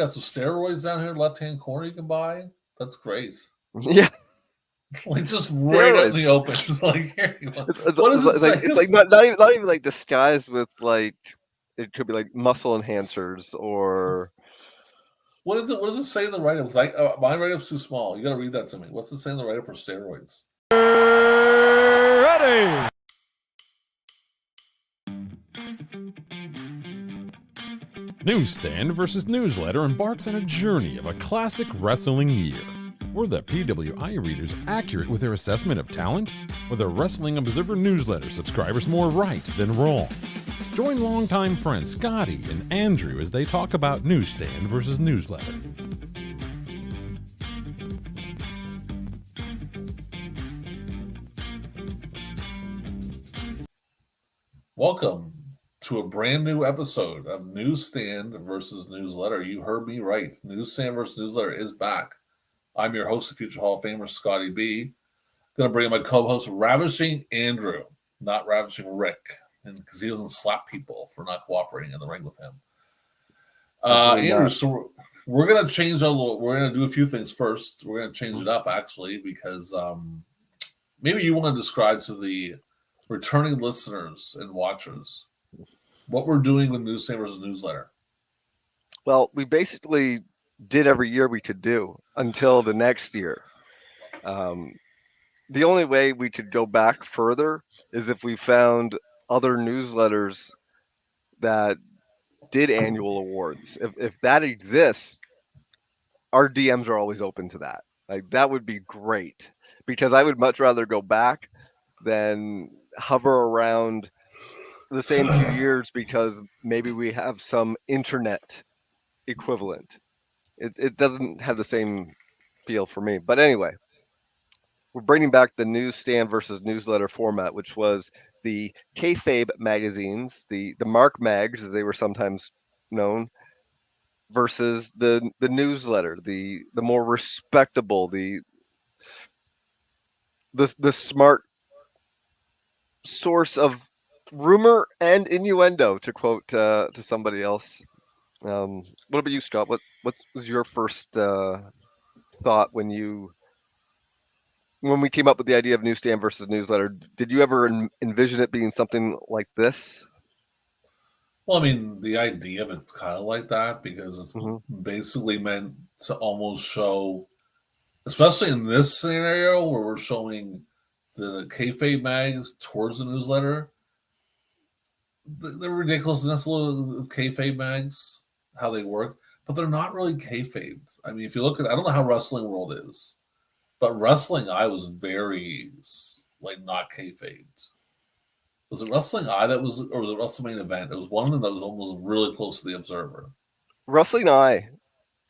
Got some steroids down here, left-hand corner you can buy. That's great. Yeah, Like just right out in steroids. the open. It's like, here you go. It's, it's, What does it's it like say? it's like not even like disguised with like it could be like muscle enhancers or What is it? What does it say in the write-up? Like my write-up's too small. You got to read that to me. What's it say in the write-up for steroids? Ready. Newsstand versus Newsletter embarks on a journey of a classic wrestling year. Were the PWI readers accurate with their assessment of talent? Were the Wrestling Observer newsletter subscribers more right than wrong? Join longtime friends Scotty and Andrew as they talk about Newsstand versus Newsletter. Welcome to a brand new episode of Newsstand versus Newsletter. You heard me right. Newsstand versus Newsletter is back. I'm your host, the future Hall of Famer, Scotty B. Going to bring in my co-host, Ravishing Andrew, not Ravishing Rick, because he doesn't slap people for not cooperating in the ring with him. Andrew, not. so we're going to change a little. We're going to do a few things first. We're going to change it up, actually, because maybe you want to describe to the returning listeners and watchers what we're doing with Newsstand versus Newsletter. Well, we basically did every year we could do until the next year. The only way we could go back further is if we found other newsletters that did annual awards. If that exists, our DMs are always open to that. Like that would be great because I would much rather go back than hover around the same few years because maybe we have some internet equivalent. It doesn't have the same feel for me. But anyway, we're bringing back the newsstand versus newsletter format, which was the kayfabe magazines, the Mark mags as they were sometimes known, versus the newsletter, the more respectable, the smart source of rumor and innuendo, to quote to somebody else. What about you, Scott? What was your first thought when we came up with the idea of newsstand versus newsletter? Did you ever envision it being something like this? Well, I mean, the idea of it's kind of like that because it's Mm-hmm. basically meant to almost show, especially in this scenario where we're showing the kayfabe mags towards the newsletter, the ridiculousness of kayfabe mags, how they work, but they're not really kayfabed. I mean, if you look at, I don't know how Wrestling World is, but Wrestling Eye was very like not kayfabed. Was it Wrestling Eye that was, or was it WrestleMania Event? It was one of them that was almost really close to the Observer. Wrestling Eye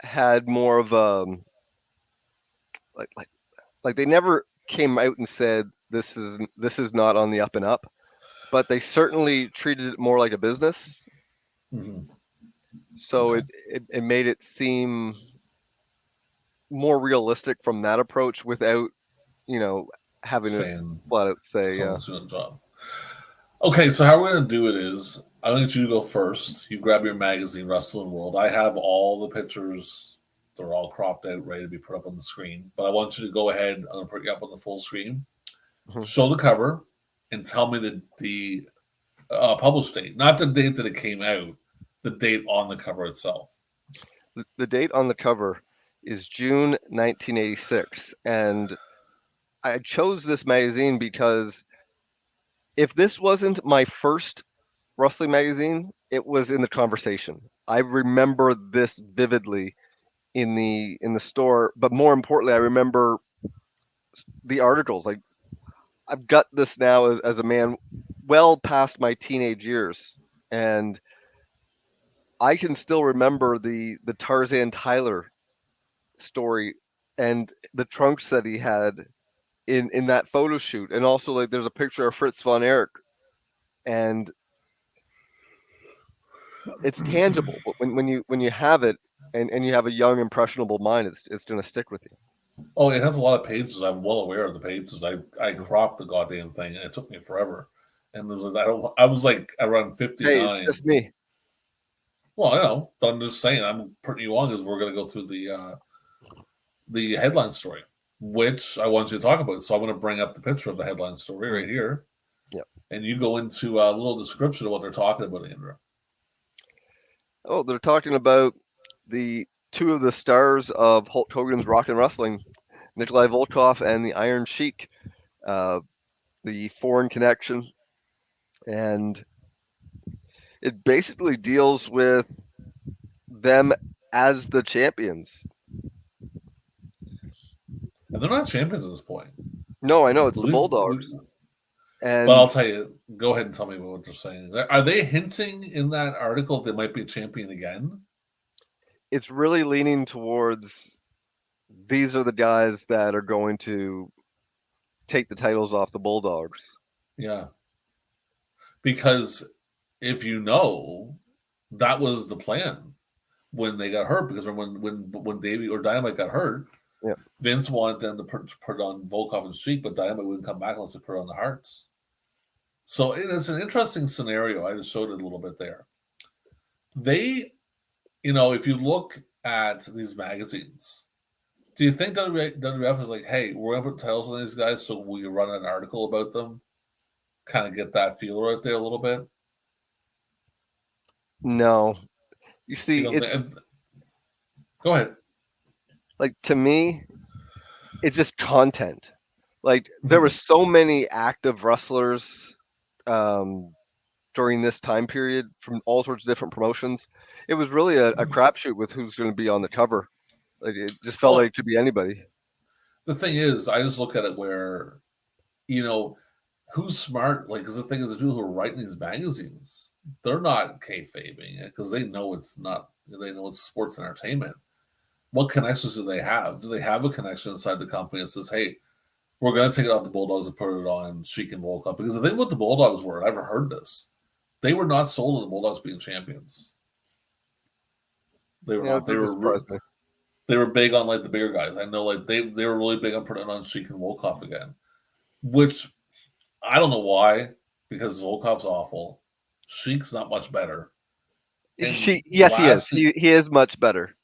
had more of a like like like they never came out and said this is not on the up and up, but they certainly treated it more like a business. Mm-hmm. So Okay. it made it seem more realistic from that approach without having to Saying flat out say someone's doing a job. Okay, so how we're going to do it is I'm going to get you to go first. You grab your magazine, Wrestling World. I have all the pictures. They're all cropped out, ready to be put up on the screen. But I want you to go ahead. I'm going to put you up on the full screen. mhm. Show the cover and tell me the published date. Not the date that it came out, the date on the cover itself. The date on the cover is June 1986, and I chose this magazine because if this wasn't my first wrestling magazine, it was in the conversation. I remember this vividly in the store, but more importantly, I remember the articles. Like I've got this now as a man well past my teenage years, and I can still remember the Tarzan Tyler story and the trunks that he had in that photo shoot, and also like there's a picture of Fritz von Erich, and it's tangible. But when you have it and you have a young impressionable mind, it's going to stick with you. Oh, it has a lot of pages. I'm well aware of the pages. I cropped the goddamn thing, and it took me forever. And I was like around Hey, it's 59. just me. Well, I know, but I'm just saying I'm putting you on because we're going to go through the headline story, which I want you to talk about. So I'm going to bring up the picture of the headline story right here. Yep. And you go into a little description of what they're talking about, Andrew. Oh, they're talking about the two of the stars of Hulk Hogan's Rock and Wrestling, Nikolai Volkov and the Iron Sheik, the foreign connection, and it basically deals with them as the champions. And they're not champions at this point. No, I know it's the We've- Bulldogs, we- and But I'll tell you, go ahead and tell me what they're saying. Are they hinting in that article they might be a champion again? it's really leaning towards these are the guys that are going to take the titles off the Bulldogs. Yeah. Because if you know, that was the plan when they got hurt. Because when Davey or Dynamite got hurt, Yeah. Vince wanted them to put on Volkov and Sheik, but Dynamite wouldn't come back unless they put on the Hearts. So it's an interesting scenario. I just showed it a little bit there. They, if you look at these magazines, do you think WWF is like, hey, we're going to put titles on these guys so we run an article about them? Kind of get that feeler out there a little bit? No, you see, it's go ahead. like, to me, it's just content. Like, there were so many active wrestlers during this time period from all sorts of different promotions. It was really a crapshoot with who's going to be on the cover. Like, it just felt like it could be anybody. The thing is, I just look at it where, who's smart? Like, because the thing is, the people who are writing these magazines, they're not kayfabing it because they know it's not. They know it's sports entertainment. What connections do they have? Do they have a connection inside the company that says, "Hey, we're going to take it off the Bulldogs and put it on Sheik and Volkov"? Because the thing what the Bulldogs were, I've ever heard this. They were not sold on the Bulldogs being champions. They were not. They were big on like the bigger guys. I know, like they were really big on putting on Sheik and Volkov again, which I don't know why. Because Volkov's awful, Sheik's not much better. He is. He is much better.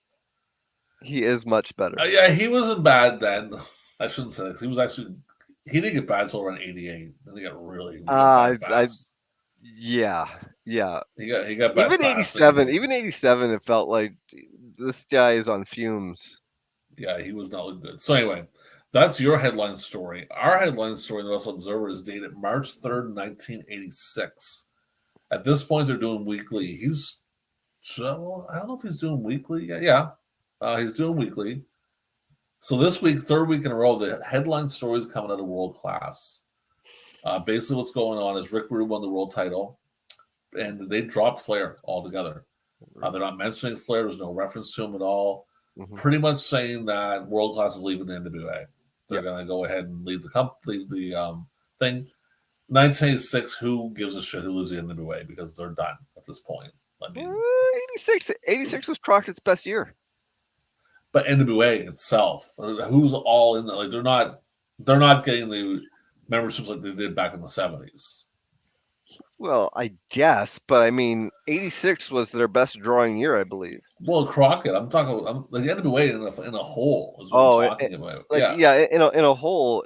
He is much better. Yeah, he wasn't bad then. I shouldn't say that. He didn't get bad until around '88. Then he got really bad fast. Yeah. He got bad even fast. '87. Even '87, it felt like this guy is on fumes. Yeah, he was not good. So anyway, that's your headline story. Our headline story in the Wrestling Observer is dated March 3rd, 1986. At this point, they're doing weekly. I don't know if he's doing weekly. Yeah. He's doing weekly. So this week, third week in a row, the headline story is coming out of World Class. Basically, what's going on is Rick Rude won the world title, and they dropped Flair altogether. They're not mentioning Flair. There's no reference to him at all. Mm-hmm. Pretty much saying that World Class is leaving the NWA. They're going to go ahead and leave the thing. 1986, who gives a shit who leaves the NWA because they're done at this point. I mean, 86 was Crockett's best year. But NWA itself, who's all in there? Like they're not getting the memberships like they did back in the 70s. Well, I guess, but I mean, 86 was their best drawing year, I believe. Well, Crockett, I'm talking about the NWA in a whole is what I'm talking about. In a whole,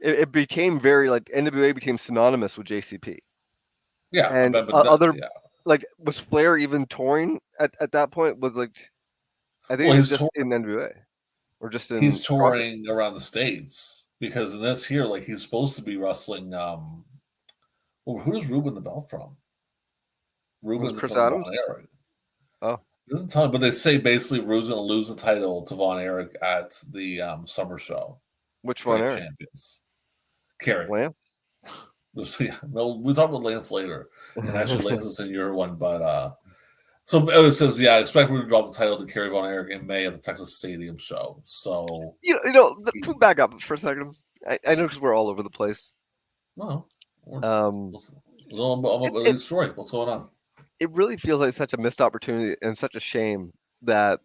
it became very like NWA became synonymous with JCP. Yeah, and like was Flair even touring at that point? Was like, I think he was just in NWA or just in. He's touring around the States because in this here, like he's supposed to be wrestling. Well, who's Ruben the belt from? Ruben's Chris from Adams? Von Erich. Oh. It doesn't tell me, but they say basically Ruben's going to lose the title to Von Erich at the summer show. Which Von Erich? Champions. Kerry. Lance? No, we'll talk about Lance later. And actually, Lance is in your one, but so it says, expect Ruben to drop the title to Kerry Von Erich in May at the Texas Stadium show. So back up for a second. I know because we're all over the place. No. I'm about the story. What's going on? It really feels like such a missed opportunity and such a shame that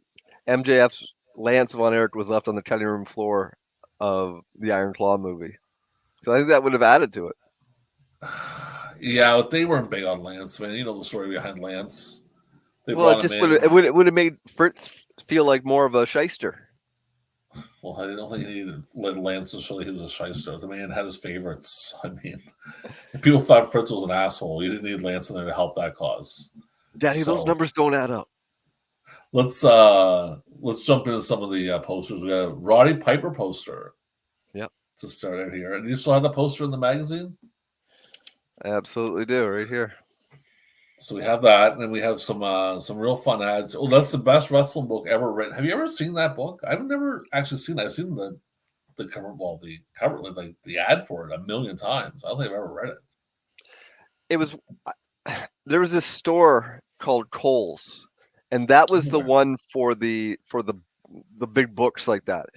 MJF's Lance Von Erich was left on the cutting room floor of the Iron Claw movie. So I think that would have added to it. Yeah, but they weren't big on Lance, man. You know the story behind Lance. They Well, brought him in. it would have made Fritz feel like more of a shyster. Well, I don't think he needed Lance to show that he was a shyster. The man had his favorites. I mean, if people thought Fritz was an asshole, you didn't need Lance in there to help that cause. Daddy, those numbers don't add up. Let's jump into some of the posters. We got a Roddy Piper poster. Yep. To start out here, and you still have the poster in the magazine. I absolutely do, right here. So we have that, and then we have some real fun ads. Oh, that's the best wrestling book ever written. Have you ever seen that book? I've never actually seen it. I've seen the cover, like the ad for it 1,000,000 times. I don't think I've ever read it. It was there was this store called Kohl's, and that was the one for the big books like that.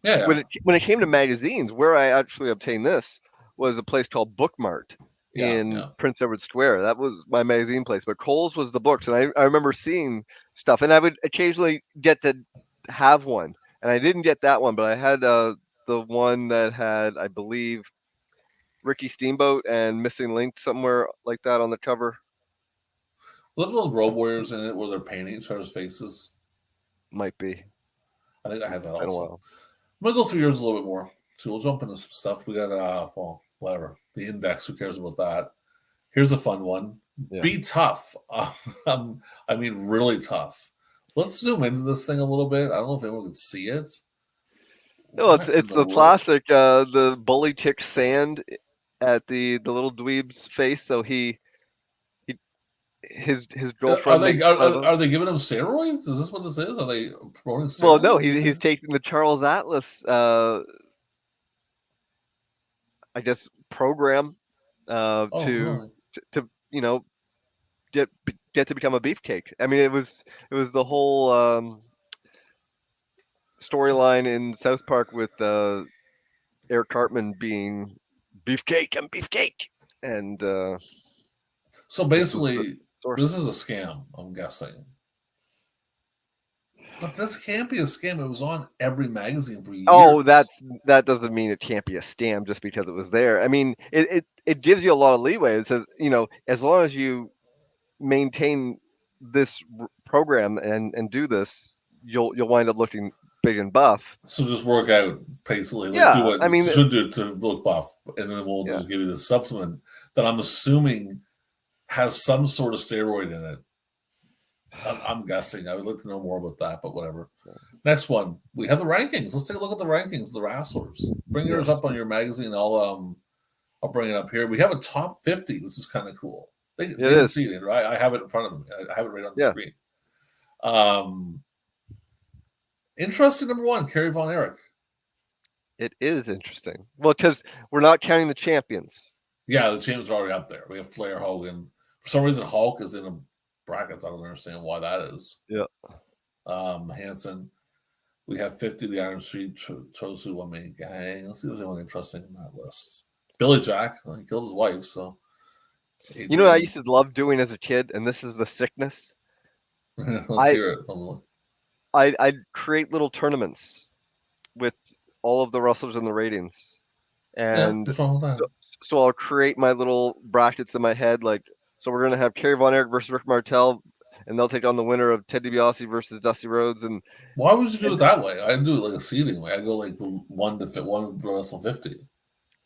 Yeah. When it came to magazines, where I actually obtained this was a place called Bookmart in Prince Edward Square. That was my magazine place, but Kohl's was the books, and I remember seeing stuff, and I would occasionally get to have one, and I didn't get that one, but I had the one that had, I believe, Ricky Steamboat and Missing Link somewhere like that on the cover. Those little Road Warriors in it where they're painting each other's faces. Might be. I think I had that also. I'm gonna go through yours a little bit more. So we'll jump into some stuff. We got whatever. The index, who cares about that? Here's a fun one. Yeah. Be tough. I mean, really tough. Let's zoom into this thing a little bit. I don't know if anyone can see it. No, it's the classic, the bully chick sand at the little dweeb's face. So his girlfriend. Are they giving him steroids? Is this what this is? Are they promoting steroids? Well, no, he's taking the Charles Atlas, I guess, program to get to become a beefcake. I mean, it was the whole storyline in South Park with Eric Cartman being beefcake, I'm beefcake, and so basically this is a scam, I'm guessing. But this can't be a scam. It was on every magazine for years. Oh, that doesn't mean it can't be a scam just because it was there. I mean, it gives you a lot of leeway. It says, as long as you maintain this program and do this, you'll wind up looking big and buff. So just work out basically. Like do what you should do to look buff, and then we'll just give you the supplement that I'm assuming has some sort of steroid in it. I'm guessing. I would like to know more about that, but whatever. Next one, we have the rankings. Let's take a look at the rankings of the wrestlers. Bring yours up on your magazine. I'll bring it up here. We have a top 50, which is kind of cool. They can see it, right? I have it in front of me. I have it right on the screen. Interesting number one, Kerry Von Erich. It is interesting. Well, because we're not counting the champions. Yeah, the champions are already up there. We have Flair, Hogan. For some reason, Hulk is in a brackets. I don't understand why that is. Yeah. Hanson. We have 50, the Iron Sheik, Tosu, One Man Gang. Let's see if there's anyone interesting in that list. Billy Jack. Well, he killed his wife, so. Adrian. You know what I used to love doing as a kid, and this is the sickness? Let's hear it. I'd create little tournaments with all of the wrestlers in the ratings. And what's wrong with that? So I'll create my little brackets in my head, like, so we're going to have Kerry Von Erich versus Rick Martel, and they'll take on the winner of Ted DiBiase versus Dusty Rhodes. And why would you do it that way? I do it like a seeding way. I go like 1 to wrestle 50.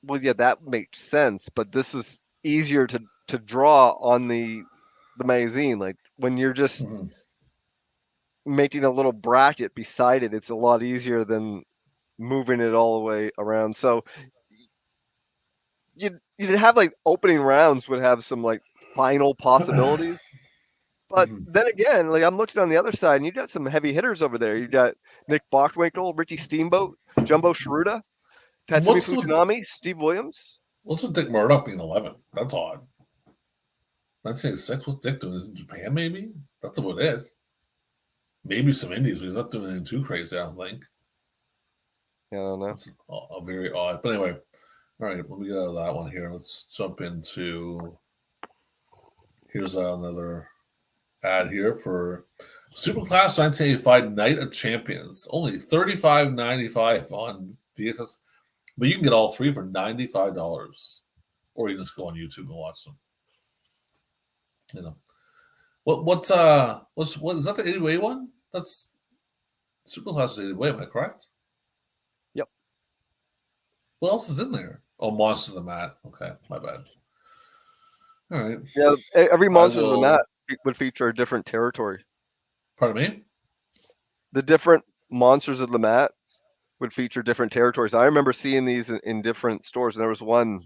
Well, yeah, that makes sense, but this is easier to draw on the magazine. Like when you're just making a little bracket beside it, it's a lot easier than moving it all the way around. So you'd have like opening rounds would have some like final possibilities. But then again, like I'm looking on the other side, and you got some heavy hitters over there. You got Nick Bockwinkel, Richie Steamboat, Jumbo Sharuda, Tatsumi Fujinami, Steve Williams. What's with Dick Murdoch being 11? That's odd. 1986, what's Dick doing? Is it in Japan, maybe? That's about it. Maybe some indies, but he's not doing anything too crazy, I don't think. Yeah, I don't know. That's very odd. But anyway, all right, let me get out of that one here. Let's jump into. Here's another ad here for Superclass 1985 Night of Champions. Only $35.95 on VHS, but you can get all three for $95, or you just go on YouTube and watch them. What is that the 80-way one? That's Superclass is 80-way, am I correct? Yep. What else is in there? Oh, Monsters of the Mat. Okay, my bad. All right. Yeah, every I Monsters of the Mat will. would feature a different territory. Pardon me? The different Monsters of the Mat would feature different territories. I remember seeing these in different stores, and there was one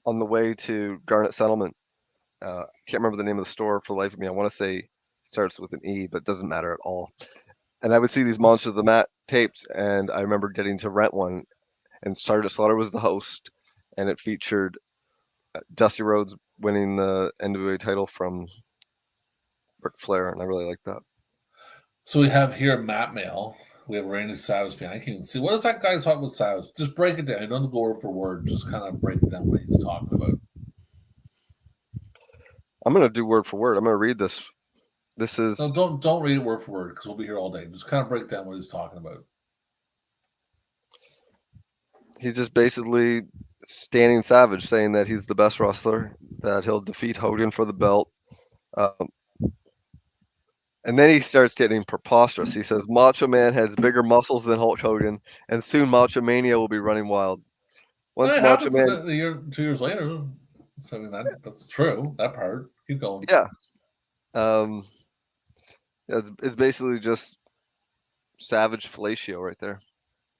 on the way to Garnet Settlement. Can't remember the name of the store for the life of me. I want to say it starts with an E, but it doesn't matter at all. And I would see these Monsters of the Mat tapes, and I remember getting to rent one, and Sergeant Slaughter was the host, and it featured Dusty Rhodes winning the NWA title from Ric Flair, and I really like that. So we have here Matt Mail. We have Randy Savage fan. I can't even see. What is that guy talking about Savage? Just break it down. You don't have to go word for word. Just kind of break down what he's talking about. I'm going to do word for word. I'm going to read this. This is No, don't read it word for word because we'll be here all day. Just kind of break down what he's talking about. He's just basically standing Savage, saying that he's the best wrestler, that he'll defeat Hogan for the belt. And then he starts getting preposterous. He says Macho Man has bigger muscles than Hulk Hogan, and soon Macho Mania will be running wild. Once It Macho happens Man, a year, 2 years later. So, I mean, that's true. That part. Keep going. yeah, it's basically just Savage fellatio right there.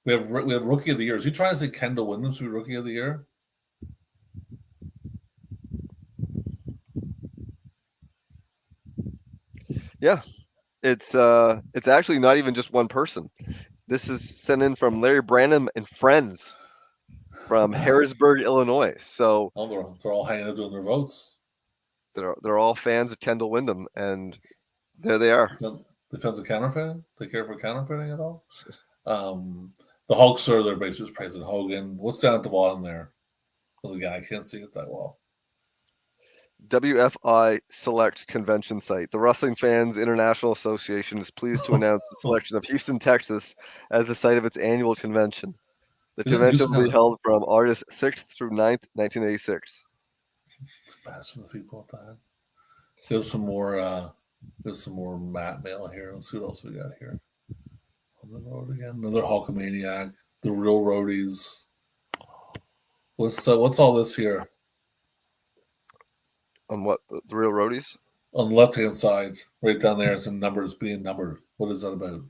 We have Rookie of the Year. Is he trying to say Kendall Williams should be Rookie of the Year? Yeah, it's actually not even just one person. This is sent in from Larry Branham and friends from Harrisburg, Illinois. So they're all hanging out doing their votes. They're all fans of Kendall Windham, and there they are. The fans of counterfeiting? They care for counterfeiting at all? The Hulks are their basically praising Hogan. What's down at the bottom there? Because again, I can't see it that well. WFI Select Convention Site. The Wrestling Fans International Association is pleased to announce the selection of Houston, Texas as the site of its annual convention. The convention will be held from August 6th through 9th, 1986. It's bashing the people at that. There's some more Matt Mail here. Let's see what else we got here. On the road again. Another Hulkamaniac. The Real Roadies. What's all this here? On what? The Real Roadies? On the left-hand side, right down there, some numbers being numbered. What is that about?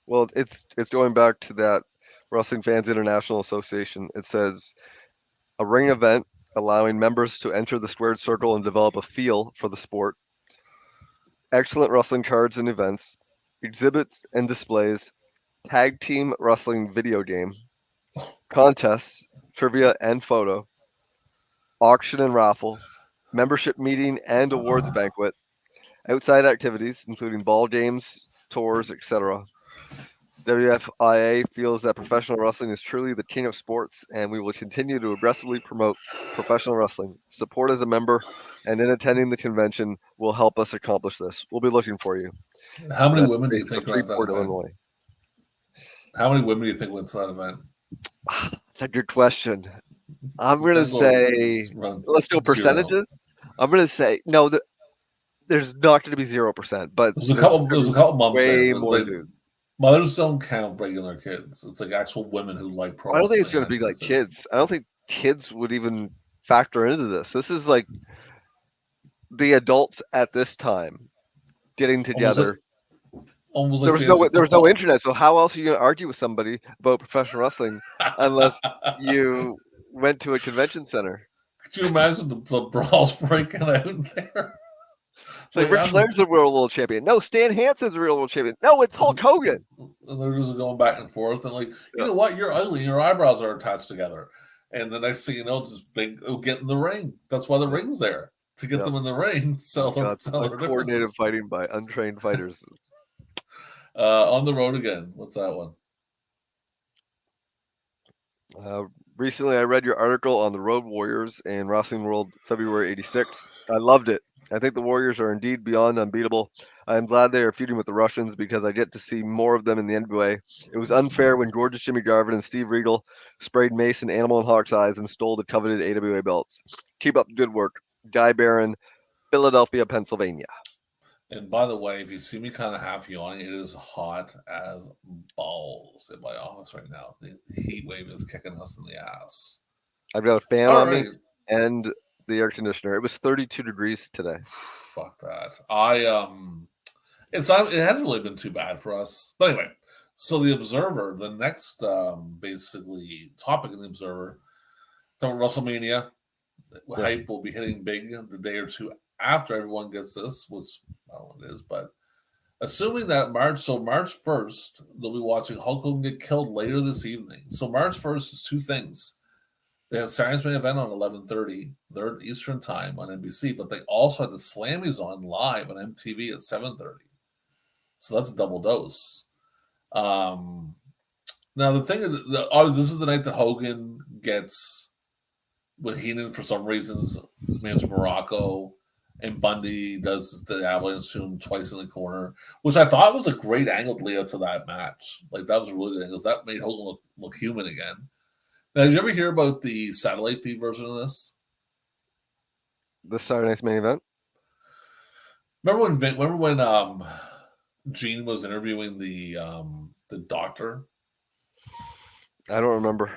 Well, it's going back to that Wrestling Fans International Association. It says a ring event allowing members to enter the squared circle and develop a feel for the sport. Excellent wrestling cards and events, exhibits and displays, tag team wrestling video game, contests, trivia and photo, auction and raffle, membership meeting and awards banquet, outside activities including ball games, tours, etc. WFIA feels that professional wrestling is truly the king of sports, and we will continue to aggressively promote professional wrestling. Support as a member and in attending the convention will help us accomplish this. We'll be looking for you. How many women do you think are at that event? Illinois. How many women do you think went to that event? That's a good question. I'm going to say, let's do percentages. I'm going to say, no, there's not going to be 0%, but there's a couple moms way there. More dudes. Mothers don't count regular kids. It's like actual women who like pro. I don't think it's going to be like kids. I don't think kids would even factor into this. This is like the adults at this time getting together. Almost there was no internet, so how else are you going to argue with somebody about professional wrestling unless you went to a convention center? Could you imagine the brawls breaking out there? Like Ric Flair's the real world champion. No, Stan Hansen's the real world champion. No, it's Hulk Hogan. And they're just going back and forth, and you know what? You're ugly. Your eyebrows are attached together. And the next thing you know, get in the ring. That's why the ring's there, to get them in the ring. Sell their coordinated fighting by untrained fighters. On the road again. What's that one? Recently, I read your article on the Road Warriors in Wrestling World, February '86. I loved it. I think the Warriors are indeed beyond unbeatable. I am glad they are feuding with the Russians because I get to see more of them in the NWA. It was unfair when gorgeous Jimmy Garvin and Steve Regal sprayed Mason Animal in Hawk's eyes and stole the coveted AWA belts. Keep up the good work. Guy Barron, Philadelphia, Pennsylvania. And by the way, if you see me kind of half yawning, it is hot as balls in my office right now. The heat wave is kicking us in the ass. I've got a fan All on right. me and the air conditioner. It was 32 degrees today. Fuck that. It hasn't really been too bad for us. But anyway, so the Observer, the next basically topic in the Observer, talking about WrestleMania. Yeah. Hype will be hitting big the day or two after everyone gets this, which I don't know what it is, but assuming that March 1st, they'll be watching Hulk Hogan get killed later this evening. So March 1st is two things. They had Saturday's main event on 11:30, 3rd Eastern time on NBC, but they also had the Slammies on live on MTV at 7:30. So that's a double dose. Now the thing is, this is the night that Hogan gets with Heenan for some reasons, managed Morocco, and Bundy does the avalanche to him twice in the corner, which I thought was a great angle to lead up to that match. Like that was a really good angle. That made Hogan look human again. Now, did you ever hear about the satellite feed version of this? This Saturday night's main event? Remember when Gene was interviewing the doctor? I don't remember.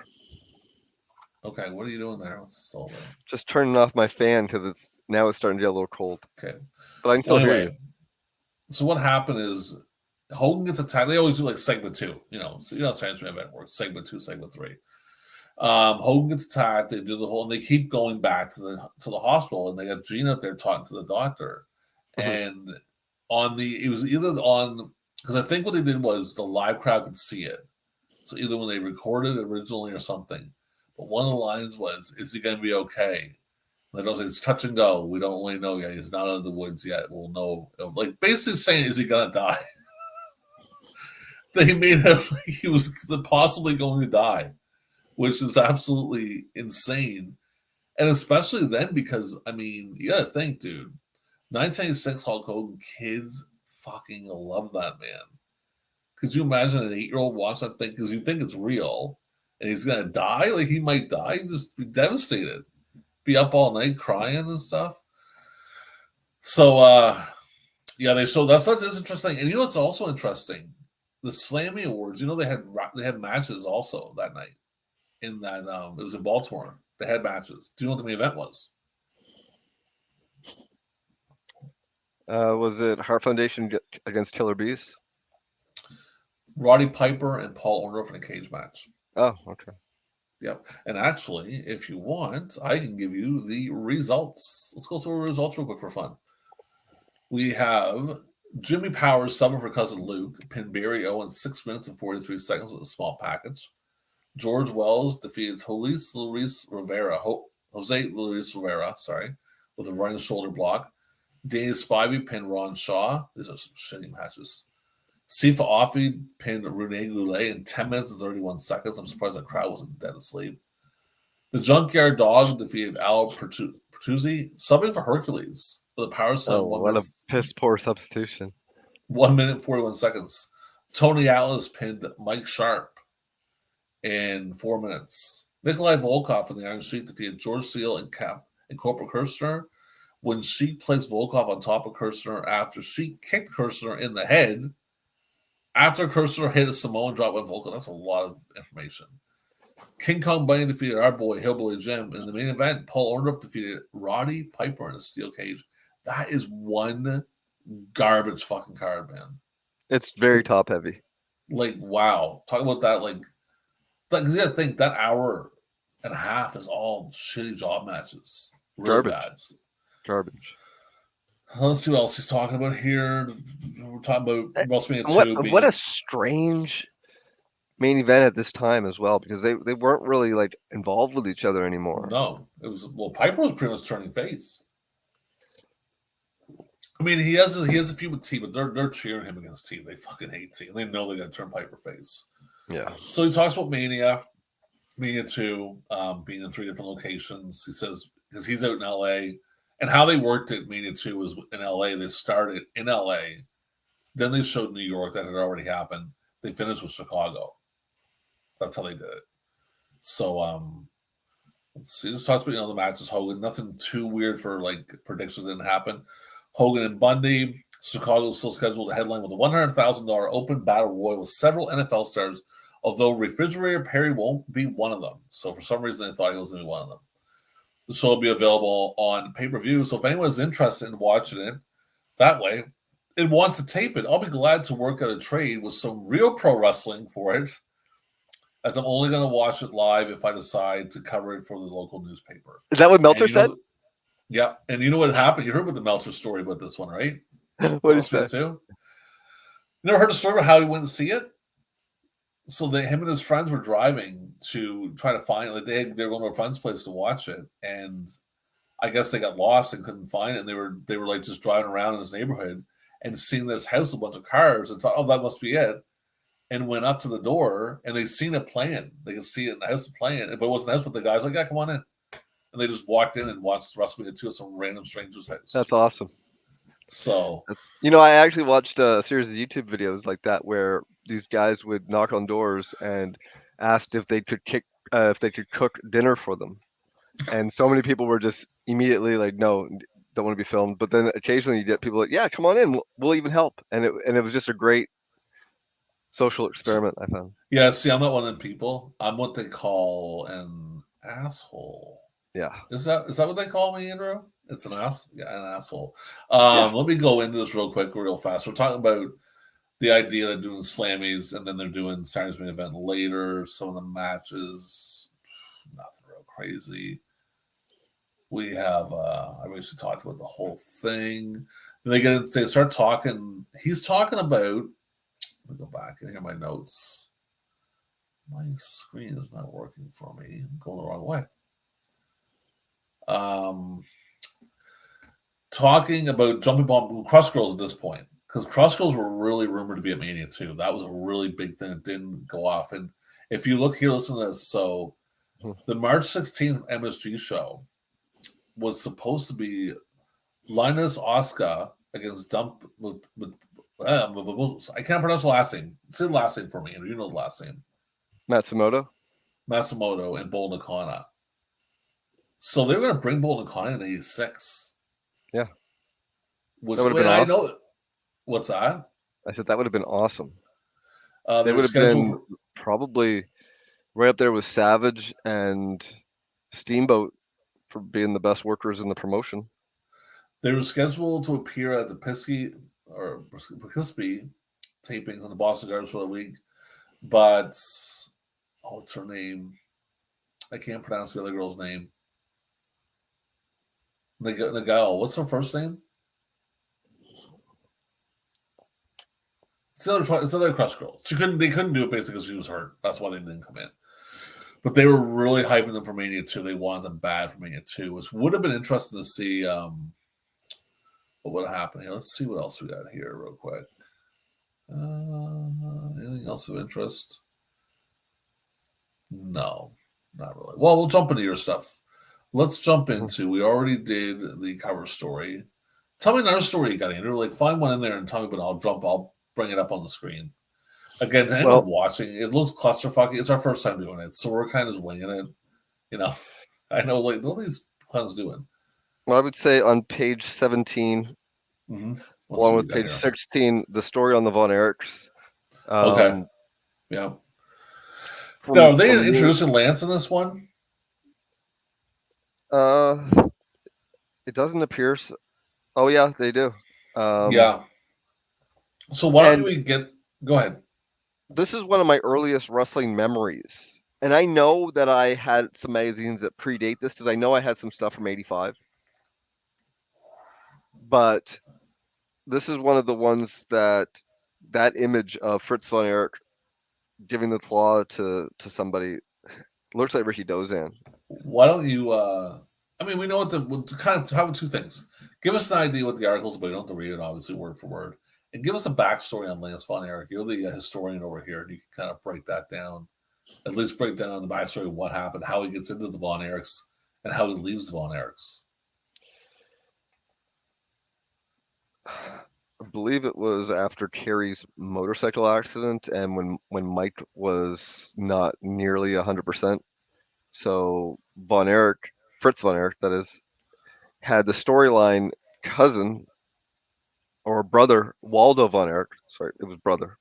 Okay, what are you doing there? What's this all about? Just turning off my fan because it's starting to get a little cold. Okay, but I can still hear you. So what happened is Hogan gets attacked. They always do like segment 2, Science event works, segment 2, segment 3. Hogan gets attacked. They do the whole, and they keep going back to the hospital, and they got Gene out there talking to the doctor. And it was either on, because I think what they did was the live crowd could see it. So either when they recorded it originally or something. But one of the lines was, "Is he going to be okay?" And they don't say it's touch and go. We don't really know yet. He's not out of the woods yet. We'll know. Like basically saying, "Is he going to die?" They made him like he was possibly going to die, which is absolutely insane. And especially then, because I mean, you gotta think, dude. 1996 Hulk Hogan, kids fucking love that man. Could you imagine an 8-year-old watch that thing? Because you think it's real, and he's gonna die. Like he might die, just be devastated, be up all night crying and stuff. So, yeah, they showed that's interesting. And you know what's also interesting? The Slammy Awards. You know they had matches also that night. In that it was in Baltimore. They had matches. Do you know what the main event was? Was it Heart Foundation against Killer Bees? Roddy Piper and Paul Orndorff in a cage match. Oh, okay. Yep. And actually, if you want, I can give you the results. Let's go through the results real quick for fun. We have Jimmy Powers subbing for cousin Luke, pinned Barry O in 6 minutes and 43 seconds with a small package. George Wells defeated Jose Luis Rivera, with a running shoulder block. Danny Spivey pinned Ron Shaw. These are some shitty matches. Sifa Offie pinned Rene Goulet in 10 minutes and 31 seconds. I'm surprised the crowd wasn't dead asleep. The Junkyard Dog defeated Al Pertuzzi, subbing for Hercules with a power slam. What a piss poor substitution. 1 minute and 41 seconds. Tony Atlas pinned Mike Sharp in 4 minutes. Nikolai Volkov in the Iron Sheik defeated George Steele and Corporal Kirshner when Sheik placed Volkov on top of Kirshner after Sheik kicked Kirshner in the head after Kirshner hit a Samoan drop with Volkov. That's a lot of information. King Kong Bunny defeated our boy Hillbilly Jim. In the main event, Paul Orndorff defeated Roddy Piper in a steel cage. That is one garbage fucking card, man. It's very top heavy. Like, wow. Talk about that, because you gotta think that hour and a half is all shitty job matches. Really bad. Garbage. Let's see what else he's talking about here. We're talking about WrestleMania 2. What a strange main event at this time as well, because they weren't really like involved with each other anymore. No, Piper was pretty much turning face. I mean, he has a feud with T, but they're cheering him against T. They fucking hate T, and they know they got to turn Piper face. Yeah. So he talks about Mania 2, being in 3 different locations. He says because he's out in LA, and how they worked at Mania 2 was in LA. They started in LA, then they showed New York. That had already happened. They finished with Chicago. That's how they did it. So, let's see. Just talks about the matches. Hogan, nothing too weird for like predictions didn't happen. Hogan and Bundy. Chicago is still scheduled to headline with a $100,000 open battle royal with several NFL stars, although Refrigerator Perry won't be one of them. So for some reason, they thought he was going to be one of them. The show will be available on pay-per-view. So if anyone is interested in watching it that way and wants to tape it, I'll be glad to work out a trade with some real pro wrestling for it, as I'm only going to watch it live if I decide to cover it for the local newspaper. Is that what Meltzer said? Yeah. And you know what happened? You heard about the Meltzer story about this one, right? What did he say? Too? You never heard the story about how he went to see it? So him and his friends were driving to try to find, like they were going to a friend's place to watch it, and I guess they got lost and couldn't find it. And they were like just driving around in his neighborhood and seeing this house with a bunch of cars and thought, oh, that must be it. And went up to the door and they'd seen it playing. They could see it in the house playing, but it wasn't the house. But the guy's like, yeah, come on in. And they just walked in and watched WrestleMania 2 at some random stranger's house. That's awesome. So, I actually watched a series of YouTube videos like that where these guys would knock on doors and asked if they could cook dinner for them, and so many people were just immediately like, no, don't want to be filmed. But then occasionally you get people like, yeah, come on in, we'll even help, and it was just a great social experiment, I found. Yeah, see, I'm not one of them people. I'm what they call an asshole. Yeah. Is that what they call me, Andrew? It's an asshole. Let me go into this real quick, real fast. We're talking about the idea of doing Slammies, and then they're doing Saturday's main event later. Some of the matches, nothing real crazy. We have I basically talked about the whole thing. And they start talking. He's talking about, let me go back and hear my notes. My screen is not working for me. I'm going the wrong way. Talking about Jumping Bomb Crush Girls at this point, because Crush Girls were really rumored to be at Mania 2. That was a really big thing that didn't go off. And if you look here, listen to this. So the March 16th MSG show was supposed to be Linus Oscar against Dump with I can't pronounce the last name. Say the last name for me. You know the last name. Matsumoto and Bull Nakano. So they were going to bring Bull Nakano in 86. Yeah. Which that would have been awesome. I know. What's that? I said that would have been awesome. They would have been probably right up there with Savage and Steamboat for being the best workers in the promotion. They were scheduled to appear at the Poughkeepsie tapings in the Boston Gardens for a week, but what's her name? I can't pronounce the other girl's name. Nagao. What's her first name? It's another Crush Girl. They couldn't do it basically because she was hurt. That's why they didn't come in. But they were really hyping them for Mania 2. They wanted them bad for Mania 2, which would have been interesting to see what would have happened here. Let's see what else we got here real quick. Anything else of interest? No, not really. Well, we'll jump into your stuff. Let's jump into, we already did the cover story. Tell me another story you got, Andrew. Like, find one in there and tell me, but I'll bring it up on the screen. Again, to anyone watching, it looks clusterfucky. It's our first time doing it, so we're kind of just winging it. I know, like, what are these clowns doing? Well, I would say on page 17, along with page 16, the story on the Von Erichs. Okay. Yeah. Now, are they introducing Lance in this one? It doesn't appear. Oh yeah, they do. Yeah. So why don't we get? Go ahead. This is one of my earliest wrestling memories, and I know that I had some magazines that predate this because I know I had some stuff from '85. But this is one of the ones that image of Fritz Von Erich giving the claw to somebody looks like Ricky Dozan. Why don't you? We know we'll kind of have two things. Give us an idea what the article's about. You don't have to read it, obviously, word for word. And give us a backstory on Lance Von Erich. You're the historian over here, and you can kind of break that down. At least break down the backstory of what happened, how he gets into the Von Erichs, and how he leaves the Von Erichs. I believe it was after Kerry's motorcycle accident, and when Mike was not nearly 100%. So Fritz Von Erich, that is, had the storyline cousin or brother Waldo Von Erich. Sorry, it was brother.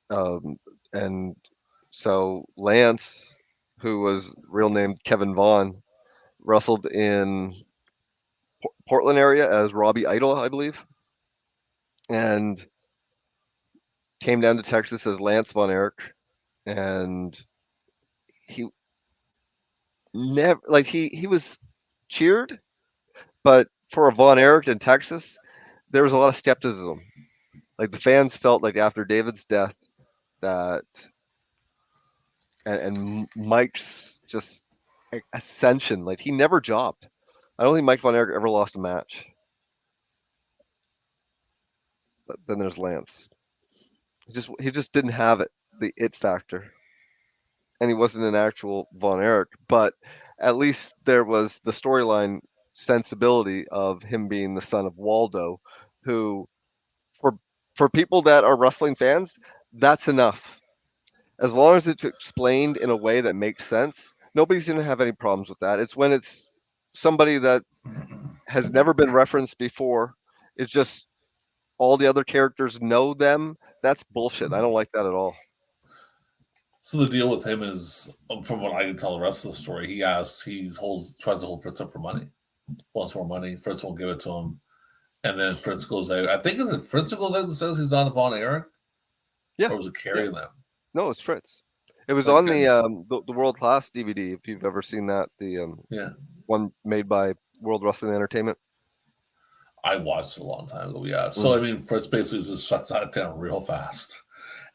And so Lance, who was real name Kevin Vaughn, wrestled in Portland area as Robbie Idol, I believe, and came down to Texas as Lance Von Erich, and he never like he was cheered, but for a Von Erich in Texas, there was a lot of skepticism. Like the fans felt like after David's death that and Mike's just ascension, like he never jobbed. I don't think Mike Von Erich ever lost a match. But then there's Lance. He just didn't have the it factor, and he wasn't an actual Von Erich. But at least there was the storyline sensibility of him being the son of Waldo, who for people that are wrestling fans, that's enough. As long as it's explained in a way that makes sense, nobody's going to have any problems with that. It's when it's somebody that has never been referenced before. It's just all the other characters know them. That's bullshit. I don't like that at all. So the deal with him is, from what I can tell, the rest of the story, tries to hold Fritz up for money, wants more money. Fritz won't give it to him, and then Fritz goes out. I think is it Fritz who goes out and says he's not a Von Erich, Yeah. or was it Carrie them? No, it's Fritz. It was Like, on the World Class DVD. If you've ever seen that, the one made by World Wrestling Entertainment. I watched it a long time ago. Yeah. So I mean, Fritz basically just shuts that down real fast.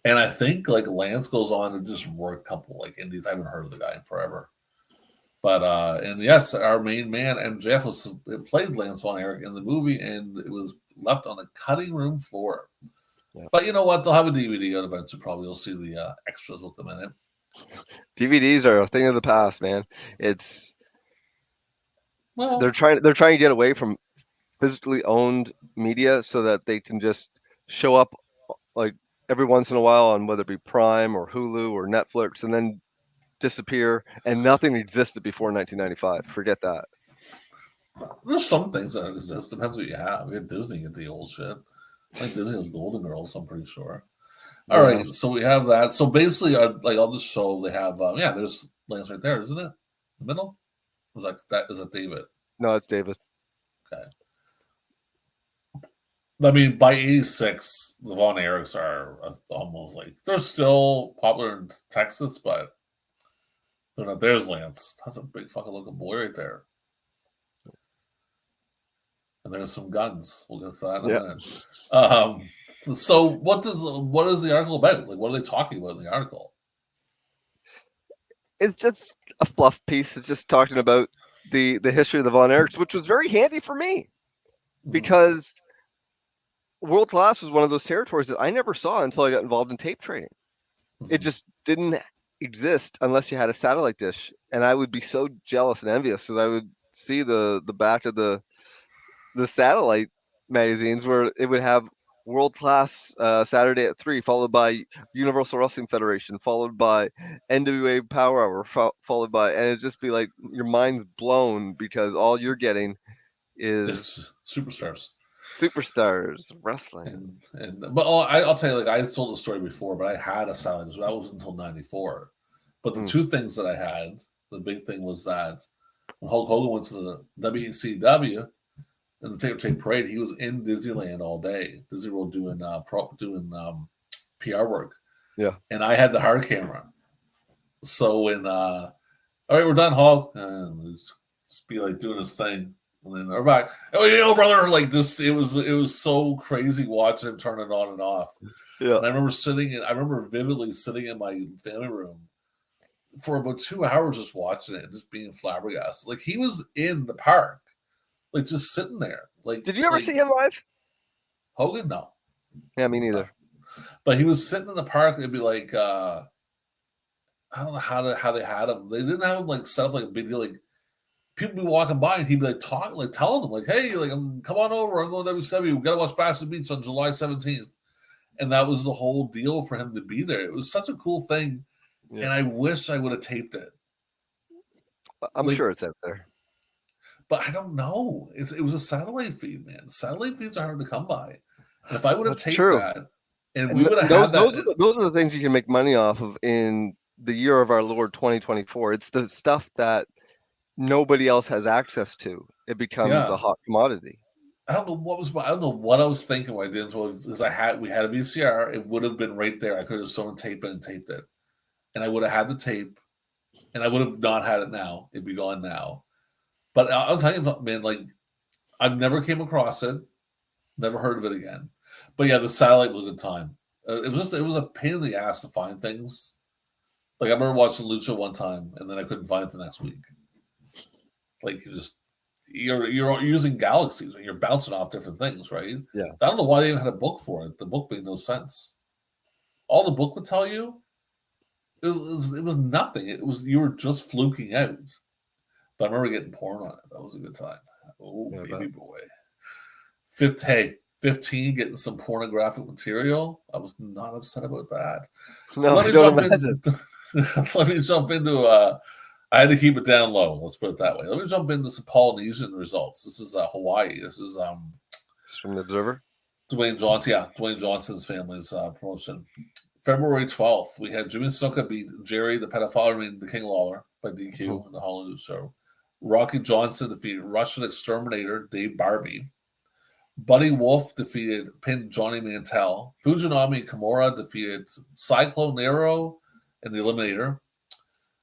And I think like Lance goes on to just work a couple like indies. I haven't heard of the guy in forever. But and yes, our main man MJF played Lance Von Erich in the movie, and it was left on the cutting room floor. Yeah. But you know what? They'll have a DVD eventually. Probably you'll see the extras with them in it. DVDs are a thing of the past, man. It's they're trying to get away from physically owned media so that they can just show up like every once in a while on whether it be Prime or Hulu or Netflix, and then disappear, and nothing existed before 1995. Forget that. There's some things that exist. Depends what you have. We had Disney get the old shit. Like Disney has Golden Girls, I'm pretty sure. All right, so we have that. So basically, I'll just show they have. There's Lance right there, isn't it? The middle. Was that? Is that David? No, it's David. Okay. I mean, by '86, the Von Erichs are almost like they're still popular in Texas, but they're not. There's Lance. That's a big fucking looking boy right there. And there's some guns. We'll get to that in a minute. So what is the article about? Like, what are they talking about in the article? It's just a fluff piece. It's just talking about the history of the Von Erichs, which was very handy for me because World Class was one of those territories that I never saw until I got involved in tape trading. It just didn't exist unless you had a satellite dish, and I would be so jealous and envious because I would see the back of the satellite magazines where it would have World Class Saturday at 3, followed by Universal Wrestling Federation, followed by NWA Power Hour, followed by, and it'd just be like your mind's blown because all you're getting is superstars wrestling. But I'll tell you, like I told the story before, but I had a satellite dish. That was until '94. But the two things that I had, the big thing was that when Hulk Hogan went to the WCW. In the tape parade, he was in Disneyland all day, Disney World doing PR work. Yeah, and I had the hard camera. So when all right, we're done, Hulk, and just be like doing his thing, and then we're back. Oh, brother, like this, it was so crazy watching him turn it on and off. Yeah, and I remember vividly sitting in my family room for about 2 hours just watching it and just being flabbergasted. Like he was in the park. Like just sitting there. Like, did you ever see him live? Hogan? No. Yeah, me neither. But he was sitting in the park. It'd be like, I don't know how they had him. They didn't have him like set up like a big deal. Like people be walking by and he'd be like talking, like telling them, like, "Hey, like, come on over. I'm going to WCW. We got to watch Bastard Beach on July 17th." And that was the whole deal for him to be there. It was such a cool thing, and I wish I would have taped it. I'm Like, sure it's out there. but I don't know. It was a satellite feed, man. Satellite feeds are hard to come by. And if I would have That's taped true. that, and we And would have those had that, those are the things you can make money off of in the year of our Lord 2024. It's the stuff that nobody else has access to. It becomes a yeah. hot commodity. I don't know I don't know what I was thinking when I did it because we had a VCR. It would have been right there. I could have sewn tape in and taped it, and I would have had the tape, and I would have not had it now. It'd be gone now. But I'll tell you, man, like I've never came across it, never heard of it again. But yeah, the satellite was a good time. It was a pain in the ass to find things. Like I remember watching Lucha one time, and then I couldn't find it the next week. Like you're using galaxies and you're bouncing off different things, right? Yeah. I don't know why they even had a book for it. The book made no sense. All the book would tell you it was nothing. It was you were just fluking out. But I remember getting porn on it. That was a good time. Oh, Yeah, baby boy. 15 getting some pornographic material. I was not upset about that. No, Let I me don't jump imagine. in. Let me jump into I had to keep it down low. Let's put it that way. Let me jump into some Polynesian results. This is Hawaii. This is It's from the Observer. Dwayne Johnson. Yeah, Dwayne Johnson's family's promotion. February 12th, we had Jimmy Snuka beat Jerry the pedophile, the King Lawler by DQ in the Hollywood show. Rocky Johnson defeated Russian exterminator Dave Barbie. Buddy Wolf pinned Johnny Mantel. Fujinami Kimura defeated Cyclone Nero in the Eliminator.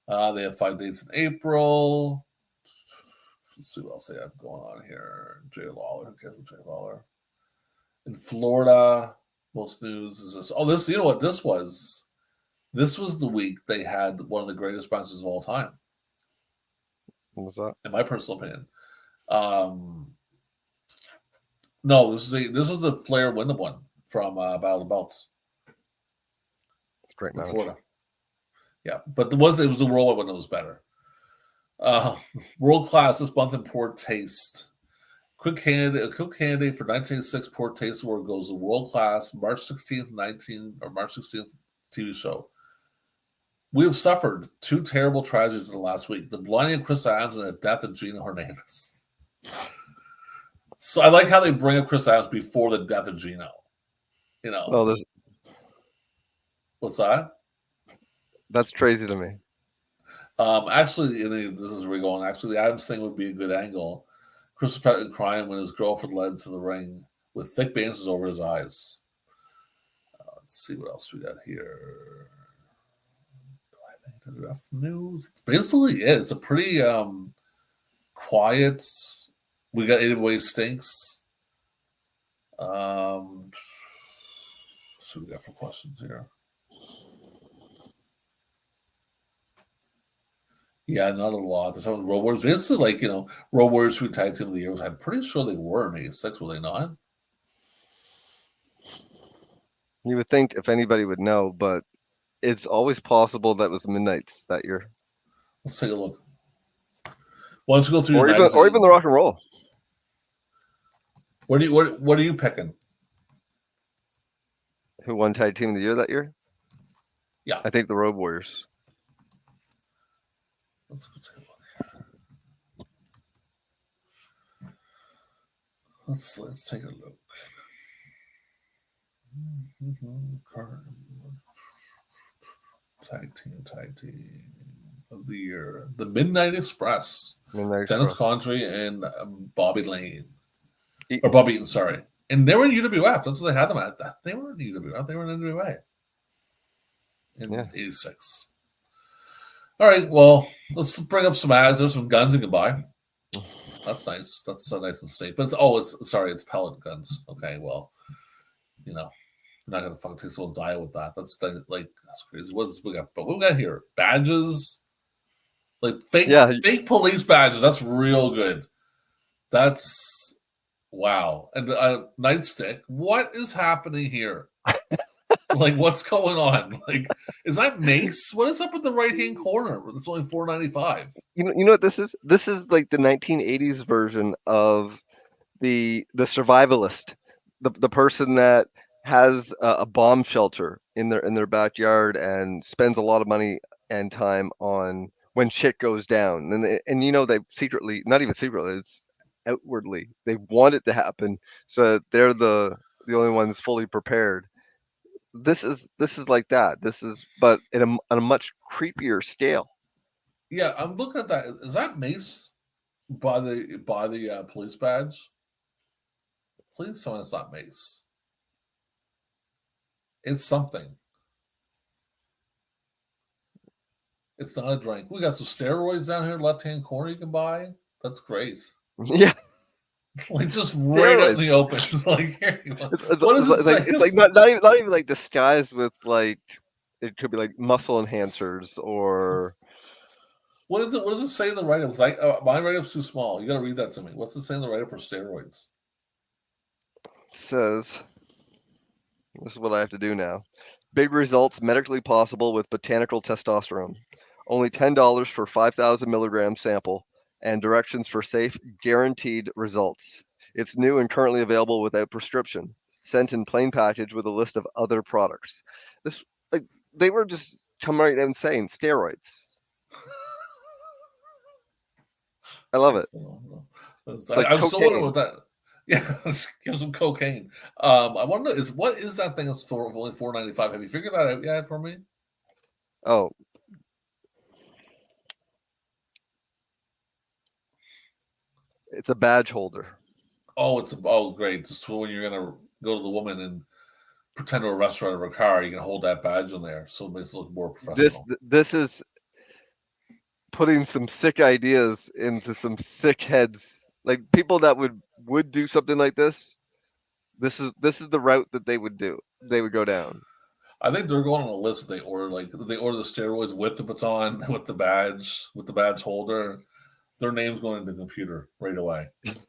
They have 5 dates in April. Let's see what else they have going on here. Jay Lawler. Who cares about Jay Lawler? In Florida, most news is this. Oh, this, you know what this was? This was the week they had one of the greatest bouncers of all time. What was that? In my personal opinion. No, this was the Flair Wyndham one from Battle of the Belts. It's great In match. Florida. Yeah, but it was the worldwide one that was better. World class this month in poor taste. A quick candidate for 1986 Poor Taste Award goes to world class March 16th, March 16th TV show. We have suffered 2 terrible tragedies in the last week: the blinding of Chris Adams and the death of Gina Hernandez. So I like how they bring up Chris Adams before the death of Gino. You know, No, what's that? that's crazy to me. Actually, this is where we're going. Actually, the Adams thing would be a good angle. Chris was crying when his girlfriend led him to the ring with thick bandages over his eyes. Let's see what else we got here. Do I have any rough news? It's basically it. It's a pretty quiet. We got 8 Ways Stinks. Let's see what we got for questions here. Yeah, not a lot. There's Road Warriors. This is like, Road Warriors who tag team of the year. I'm pretty sure they were in 86, were they not? You would think if anybody would know, but it's always possible that was Midnight's that year. Let's take a look. Why don't you go through Or your even the Rock and Roll. What are you picking? Who won tag team of the year that year? Yeah. I think the Road Warriors. Let's go take a look. Let's take a look. Tag team of the year. The Midnight Express. Dennis Condrey and Bobby Lane. Or Bobby Eaton, sorry. And they were in UWF. That's what they had them at. They were in UWF. They were in NWA. In 86. All right, well, let's bring up some ads. There's some guns you can buy. That's nice. That's so nice and safe. But it's pellet guns. Okay, well, you're not gonna fucking take someone's eye with that. That's crazy. What we got here? Badges, like fake police badges. That's real good. That's wow. And Nightstick. What is happening here? Like, what's going on? Like, is that Mace? What is up in the right-hand corner? It's only $4.95. You know what this is? This is like the 1980s version of the survivalist, the person that has a bomb shelter in their backyard and spends a lot of money and time on when shit goes down, and you know they secretly, not even secretly, it's outwardly they want it to happen, so they're the only ones fully prepared. This is like that. This is, but on a much creepier scale. Yeah, I'm looking at that. Is that Mace by the police badge? Please tell me it's not Mace. It's something. It's not a drink. We got some steroids down here, left hand corner you can buy. That's great. Yeah, Like just right out in steroids. the open. It's like, here you go. It's, What does it it's like say? it's like not even like disguised with like, it could be like muscle enhancers or What is it? What does it say in the write-up? Like my write-up's too small. You got to read that to me. What's it say in the write-up for steroids? says, this is what I have to do now. Big results medically possible with botanical testosterone. Only $10 for 5,000 milligram sample, and directions for safe, guaranteed results. It's new and currently available without prescription. Sent in plain package with a list of other products. This, like, they were just come right out and saying steroids. I love it. Like I'm still wondering cocaine. what that. Yeah, give some cocaine. I wonder what is that thing that's for only $4.95? Have you figured that out yet for me? Oh, it's a badge holder. Oh, great! It's when you're gonna go to the woman and pretend to arrest her out of her car. You can hold that badge in there, so it makes it look more This professional. this is putting some sick ideas into some sick heads, like people that would do something like this. This is the route that they would go down. I think they're going on a list. They order the steroids with the baton, with the badge holder. Their name's going into the computer right away.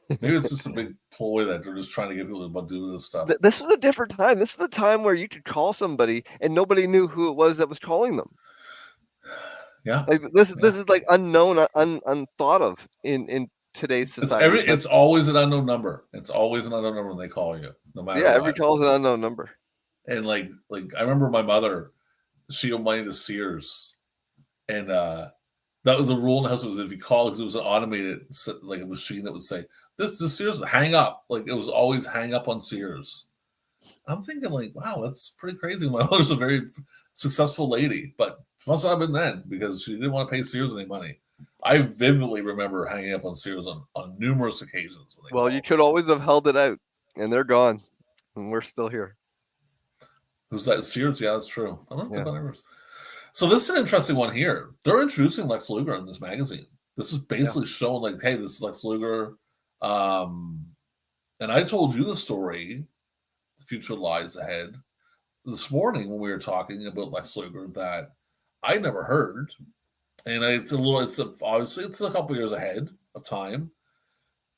Maybe it's just a big ploy that they're just trying to get people to do this stuff. This was a different time. This is the time where you could call somebody and nobody knew who it was that was calling them. Yeah, Like this is like unknown, unthought of in today's society. It's always an unknown number. It's always an unknown number when they call you, no matter Yeah, what. every call is an unknown number. And like I remember my mother, she owed money to Sears, and that was the rule in the house was if you call because it was an automated like a machine that would say this is Sears, hang up. Like it was always hang up on Sears. I'm thinking like, wow, that's pretty crazy. My mother's a very successful lady, but it must not have been then because she didn't want to pay Sears any money. I vividly remember hanging up on Sears on numerous occasions. Well, you could always have held it out, and they're gone, and we're still here. Who's that? Sears? Yeah, that's true. I don't know if So this is an interesting one here. They're introducing Lex Luger in this magazine. This is basically showing like, hey, this is Lex Luger. And I told you the story, The Future Lies Ahead, this morning when we were talking about Lex Luger that I never heard. And obviously it's a couple years ahead of time.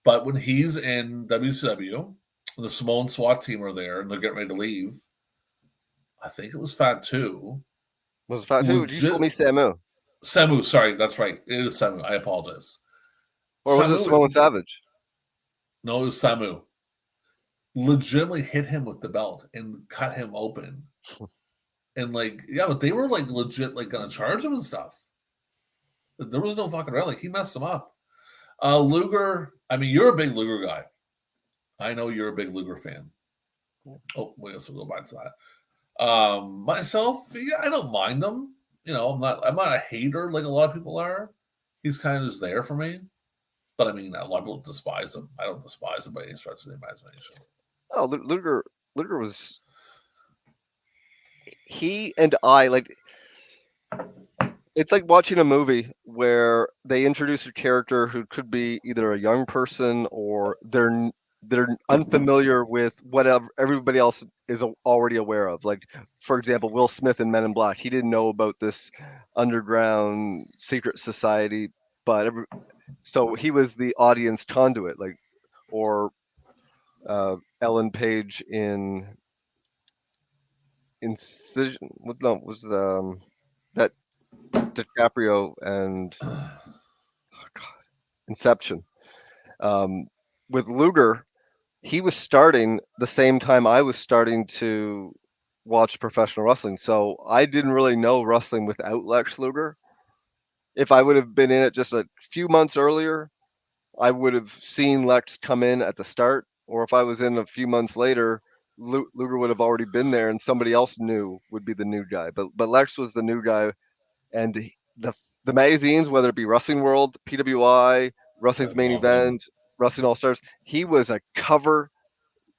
But when he's in WCW, the Samoan SWAT team are there and they're getting ready to leave. I think it was Fat 2. Was it Fat 2? You told me Samu. Samu, sorry, that's right. It is Samu. I apologize. Or was it Samoan Savage? No, it was Samu. Legitimately hit him with the belt and cut him open. And but they were legit gonna charge him and stuff. There was no fucking around. He messed him up. Luger, I mean, you're a big Luger guy. I know you're a big Luger fan. Oh, we also go back to that. Myself, yeah, I don't mind him. I'm not a hater like a lot of people are. He's kind of just there for me. But I mean, a lot of people despise him. I don't despise him by any stretch of the imagination. Oh, Luger was, he and I it's like watching a movie where they introduce a character who could be either a young person or they're unfamiliar with whatever everybody else is already aware of. Like, for example, Will Smith in Men in Black. He didn't know about this underground secret society, but so he was the audience conduit, or Ellen Page in Incision. No, was that DiCaprio and Inception. With Luger, he was starting the same time I was starting to watch professional wrestling, so I didn't really know wrestling without Lex Luger. if I would have been in it just a few months earlier, I would have seen Lex come in at the start. Or if I was in a few months later, Luger would have already been there, and somebody else new would be the new guy. But Lex was the new guy, and the magazines, whether it be Wrestling World, PWI, Wrestling's Main Loved him. Event, Wrestling All Stars, he was a cover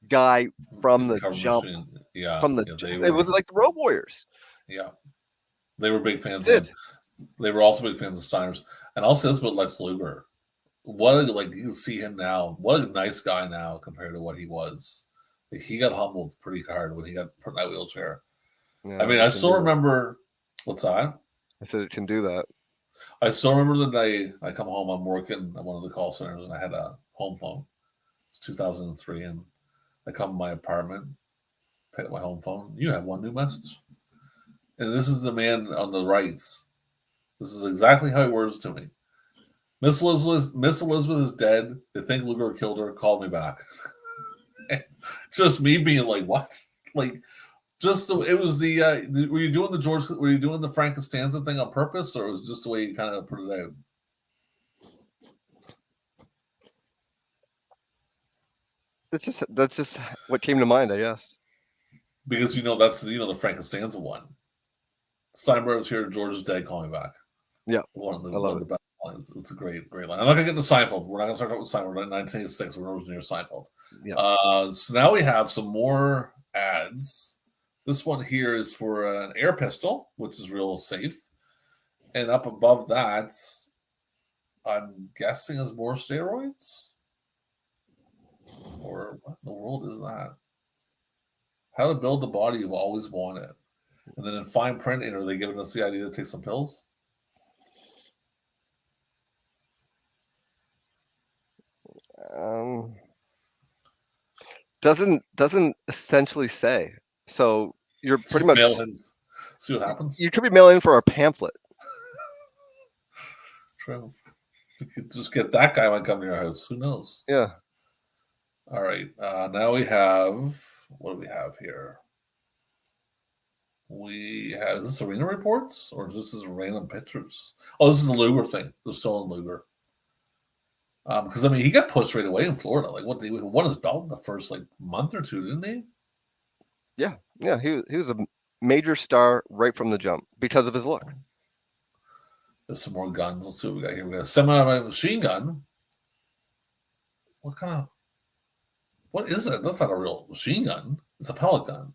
guy from the Cover jump. machine. Yeah, From the they it were. was like the Road Warriors. Yeah, they were big fans of him. Sid. They were also big fans of Steiners, and I'll say this about Lex Luger. What like you can see him now. What a nice guy now compared to what he was. Like, he got humbled pretty hard when he got put in that wheelchair. Yeah, I mean, it I can still do that. remember. What's that? I said it can do that. I still remember the day I come home. I'm working at one of the call centers, and I had a home phone. It's 2003, and I come to my apartment, pick up my home phone. You have one new message, and this is the man on the right. This is exactly how he words to me. Miss Elizabeth is dead. They think Luger killed her. Call me back. It's just me being like, what? Like, just so it was the. Were you doing the George? Were you doing the Frank Costanza thing on purpose, or was it just the way you kind of put it out? That's just what came to mind, I guess. Because that's the Frank Costanza one. Steinberg's here. George is dead. Call me back. Yeah, One of the I love it. best lines. It's a great line. I'm not gonna get into Seinfeld. We're not gonna start talking with Seinfeld. We're in 1986. We're near Seinfeld. Yeah. So now we have some more ads. This one here is for an air pistol, which is real safe. And up above that, I'm guessing is more steroids? Or what in the world is that? How to build the body you've always wanted. And then in fine print, are they giving us the idea to take some pills? Doesn't essentially say. So you're pretty much mail his. See what happens. You could be mailing for a pamphlet. True. We could just get that guy might come to your house. Who knows? Yeah. All right. Now we have what do we have here? We have is this arena reports or is this random pictures? Oh, this is the Luger thing. They're still in Luger. Because I mean, he got pushed right away in Florida. Like, what? He won his belt in the first month or two, didn't he? Yeah. He was a major star right from the jump because of his look. There's some more guns. Let's see what we got here. We got a semi-automatic machine gun. What is it? That's not a real machine gun. It's a pellet gun.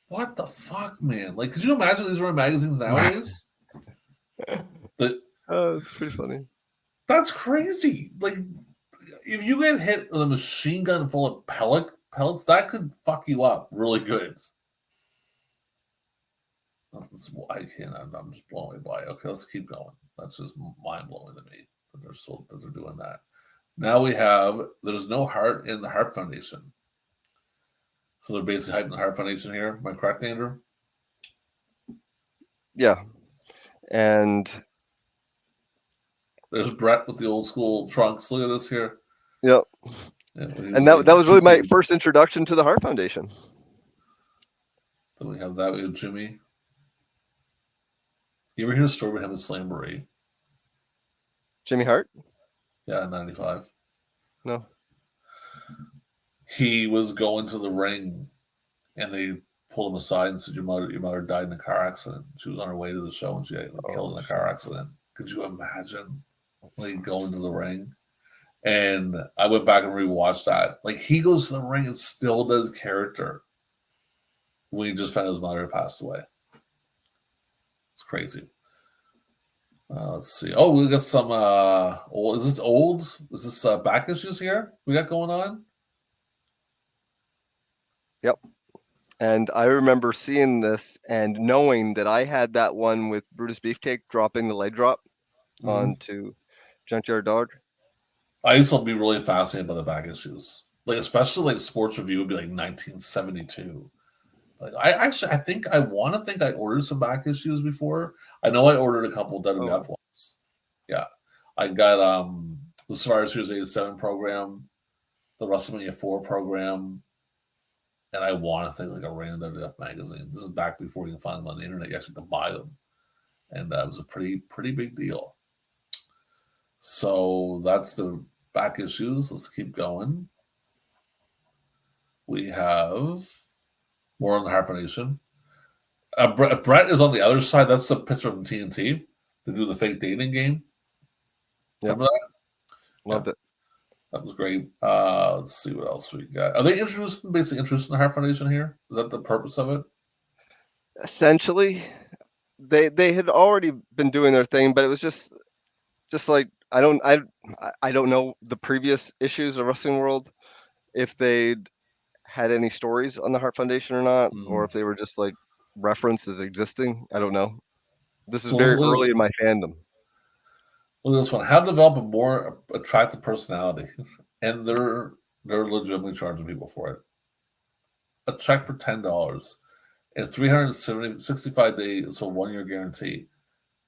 What the fuck, man? Like, could you imagine these were in magazines nowadays? It's pretty funny. That's crazy. Like, if you get hit with a machine gun full of pellets, that could fuck you up really good. I can't. I'm just blown away. Okay, let's keep going. That's just mind blowing to me that they're doing that. Now we have there's no heart in the Heart Foundation. So they're basically hyping the Heart Foundation here. Am I correct, Andrew? Yeah. And there's Brett with the old school trunks. Look at this here. Yep. Yeah, and that was really my first introduction to the Heart Foundation. Then we have that with Jimmy. You ever hear a story about him at Slamboree? Jimmy Hart? Yeah, in 95. No. He was going to the ring and they pulled him aside and said, Your mother died in a car accident. She was on her way to the show and she got killed in a car accident. Could you imagine going to the ring? And I went back and rewatched that. Like, he goes to the ring and still does character when he just found his mother passed away. It's crazy. Let's see. Oh, we got some old. Is this old? Is this back issues here we got going on? Yep. And I remember seeing this and knowing that I had that one with Brutus Beefcake dropping the leg drop onto Junkyard Dog. I used to be really fascinated by the back issues. Like, especially Sports Review would be 1972. Like, I think I ordered some back issues before. I know I ordered a couple of WWF ones. Yeah. I got the Survivor Series 87 program, the WrestleMania 4 program, and I want to think a random WWF magazine. This is back before you can find them on the internet. You actually have to buy them. and that was a pretty big deal. So that's the back issues. Let's keep going. We have more on the Hart Foundation. Brett is on the other side. That's the picture from TNT. They do the fake dating game. Yep. Remember that? Loved it. That was great. Let's see what else we got. Are they basically introducing the Hart Foundation here? Is that the purpose of it? Essentially, they had already been doing their thing, but it was just like I don't know the previous issues of Wrestling World, if they'd had any stories on the Hart Foundation or not, or if they were just like referenced as existing. I don't know. This is very early in my fandom. Look at this one. How to develop a more attractive personality. And they're legitimately charging people for it. A check for $10 and 365 days, so 1 year guarantee.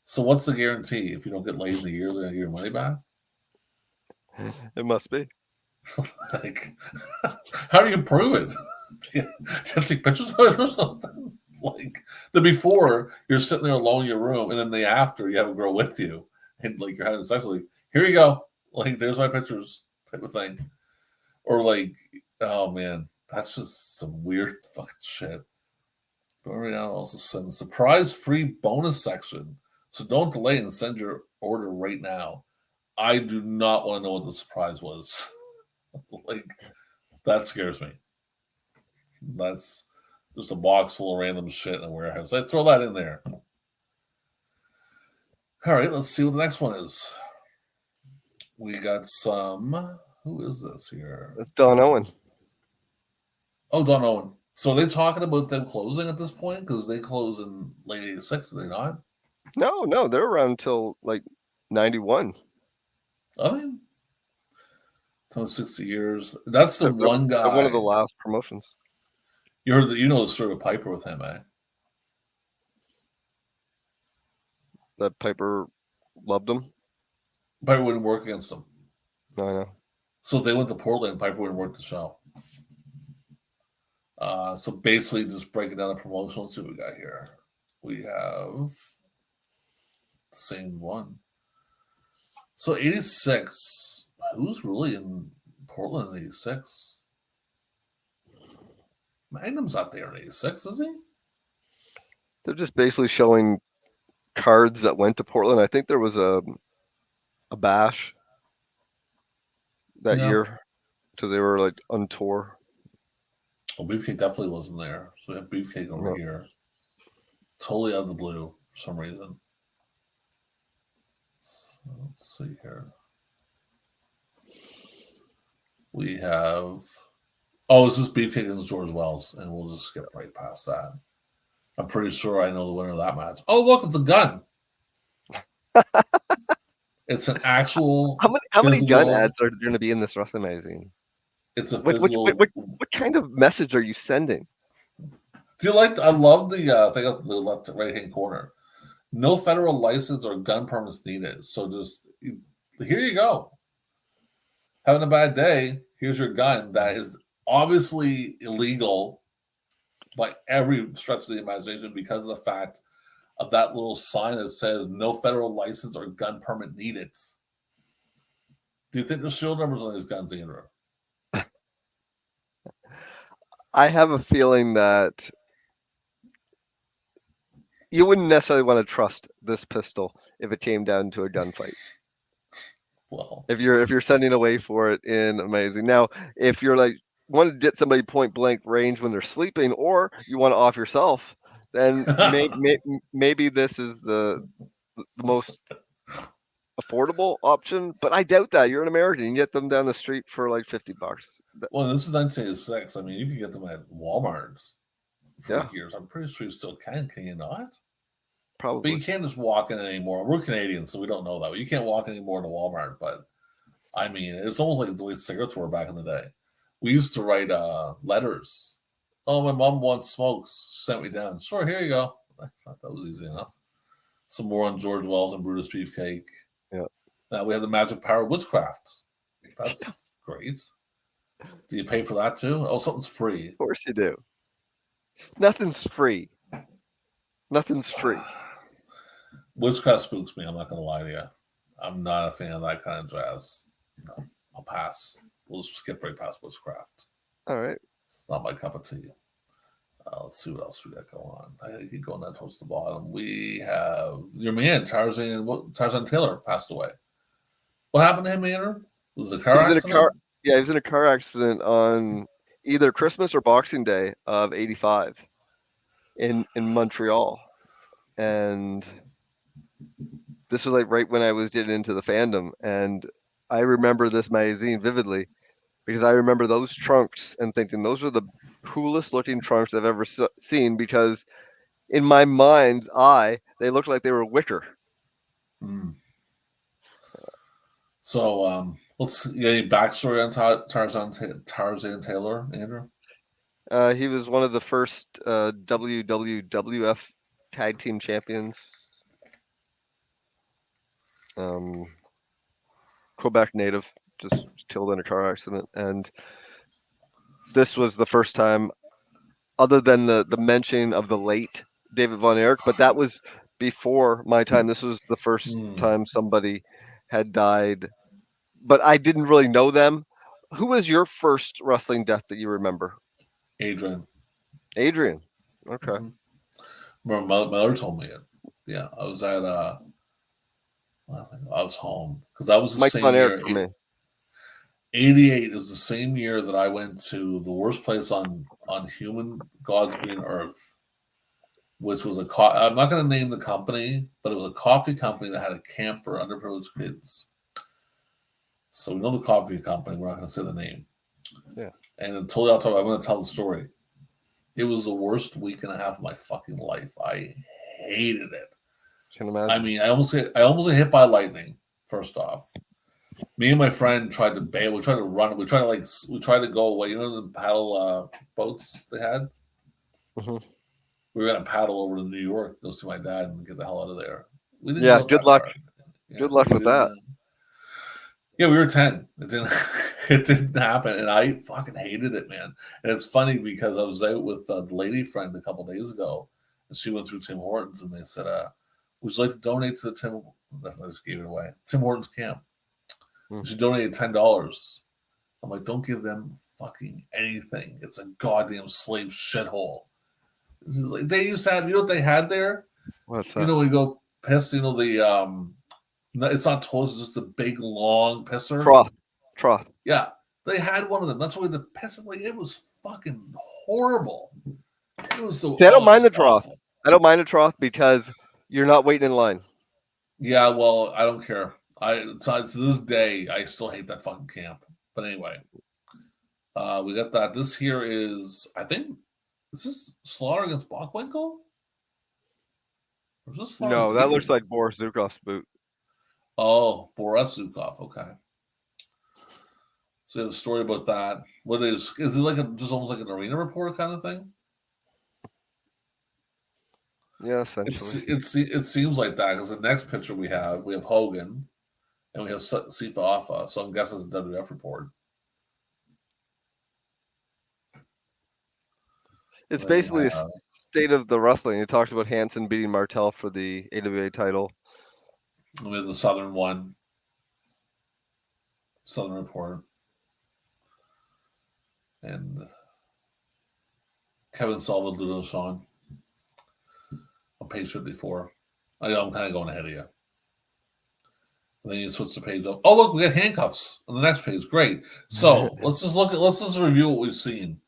So what's the guarantee? If you don't get laid in a year, they're gonna give your money back? It must be. Like, how do you prove it? Do you have to take pictures of it or something? Like the before, you're sitting there alone in your room, and then the after, you have a girl with you, and like you're having sex. Like, here you go. Like, there's my pictures, type of thing. Or like, oh man, that's just some weird fucking shit. But right now, also send surprise free bonus section. So don't delay and send your order right now. I do not want to know what the surprise was. Like, that scares me. That's just a box full of random shit in a warehouse. I'd throw that in there. All right, let's see what the next one is. We got some. Who is this here? It's Don Owen. Oh, Don Owen. So are they talking about them closing at this point? Because they close in late 86, are they not? No, they're around until like 91. I mean, 60 years. That's the one guy. One of the last promotions. You know the story of Piper with him, eh? That Piper loved him. Piper wouldn't work against him. I know. So if they went to Portland, Piper wouldn't work the show. So basically, just breaking down the promotion. Let's see what we got here. We have the same one. So 86. Who's really in Portland in 86? Magnum's not there in 86, is he? They're just basically showing cards that went to Portland. I think there was a bash that year because they were like on tour. Well, Beefcake definitely wasn't there. So we have Beefcake over here. Totally out of the blue for some reason. So let's see here. We have... Oh, it's just Beefcake and George Wells, and we'll just skip right past that. I'm pretty sure I know the winner of that match. Oh, look, it's a gun. It's an actual... How many gun ads are going to be in this wrestling magazine? It's a physical... What kind of message are you sending? Do you like... I love the thing up the left right-hand corner. No federal license or gun permits needed. So just... Here you go. Having a bad day, here's your gun that is obviously illegal by every stretch of the imagination because of the fact of that little sign that says no federal license or gun permit needed. Do you think there's serial numbers on these guns, Andrew? I have a feeling that you wouldn't necessarily want to trust this pistol if it came down to a gunfight. Well, if you're sending away for it in amazing. Now, if you're like want to get somebody point blank range when they're sleeping, or you want to off yourself, then maybe this is the most affordable option. But I doubt that. You're an American. You can get them down the street for like $50. Well, this is 1986. I mean, you can get them at Walmart for years. I'm pretty sure you still can. Can you not? Probably. But you can't just walk in anymore. We're Canadians, so we don't know that. You can't walk anymore in a Walmart. But I mean, it's almost like the way cigarettes were back in the day. We used to write letters. Oh, my mom wants smokes. Sent me down. Sure, here you go. I thought that was easy enough. Some more on George Wells and Brutus Beefcake. Yeah. Now we have the Magic Power of Witchcraft. That's great. Do you pay for that too? Oh, something's free. Of course you do. Nothing's free. Nothing's free. Witchcraft spooks me. I'm not gonna lie to you. I'm not a fan of that kind of jazz. No, I'll pass. We'll just skip right past witchcraft. All right. It's not my cup of tea. Let's see what else we got going on. I keep going down towards the bottom. We have your man Tarzan Taylor passed away. What happened to him, Andrew? Was it a car accident? He was in a car accident on either Christmas or Boxing Day of '85 in Montreal, and this was like right when I was getting into the fandom, and I remember this magazine vividly because I remember those trunks and thinking those are the coolest looking trunks I've ever seen, because in my mind's eye they looked like they were wicker. So let's get any backstory on Tarzan Taylor, Andrew. He was one of the first WWF tag team champions. Quebec native, just killed in a car accident, and this was the first time, other than the mention of the late David Von Erich, but that was before my time. This was the first time somebody had died, but I didn't really know them. Who was your first wrestling death that you remember? Adrian. Okay. Mm-hmm. Remember, my mother told me it. Yeah, I was at I was home because that was the Mike same Von year. Erich for me. 88 is the same year that I went to the worst place on human God's green earth, which was I'm not going to name the company, but it was a coffee company that had a camp for underprivileged kids. So we know the coffee company. We're not going to say the name. Yeah. And I'm going to tell the story. It was the worst week and a half of my fucking life. I hated it. Can imagine. I mean, I almost got hit by lightning. First off, me and my friend tried to bail. We tried to run. We tried to go away. You know the paddle boats they had. Mm-hmm. We were gonna paddle over to New York, go see my dad, and get the hell out of there. We didn't. Yeah. Good luck. Yeah, good luck with that. Yeah, we were 10. It didn't happen, and I fucking hated it, man. And it's funny because I was out with the lady friend a couple days ago, and she went through Tim Hortons, and they said, "Would you like to donate to the Tim?" I just gave it away. Tim Hortons camp. She donated $10. I'm like, don't give them fucking anything. It's a goddamn slave shithole. She's like, they used to have, you know what they had there? What's that? You know, when you go piss, you know, it's not toast, it's just a big long pisser. Trough. Yeah. They had one of them. That's why the pissing, like, it was fucking horrible. It was so. See, I don't mind the trough. I don't mind the trough because you're not waiting in line. Yeah, well, I don't care. To this day, I still hate that fucking camp. But anyway, we got that. This here is, I think, is this Slaughter against Bockwinkel? Or is this No, that looks like Boris Zukov's boot. Oh, Boris Zukov. Okay. So you have a story about that. What is it like? Just almost like an arena report kind of thing? Yeah, essentially. It seems like that because the next picture we have Hogan, and we have Sifa Alpha. So I'm guessing it's a WF report. It's basically a state of the wrestling. It talks about Hansen beating Martel for the AWA title. We have the Southern one. Southern report. And Kevin Sullivan, Ludo Sean. On page 54. I know I'm kind of going ahead of you. And then you switch the page up. Oh, look, we got handcuffs on the next page. Great. So let's just review what we've seen.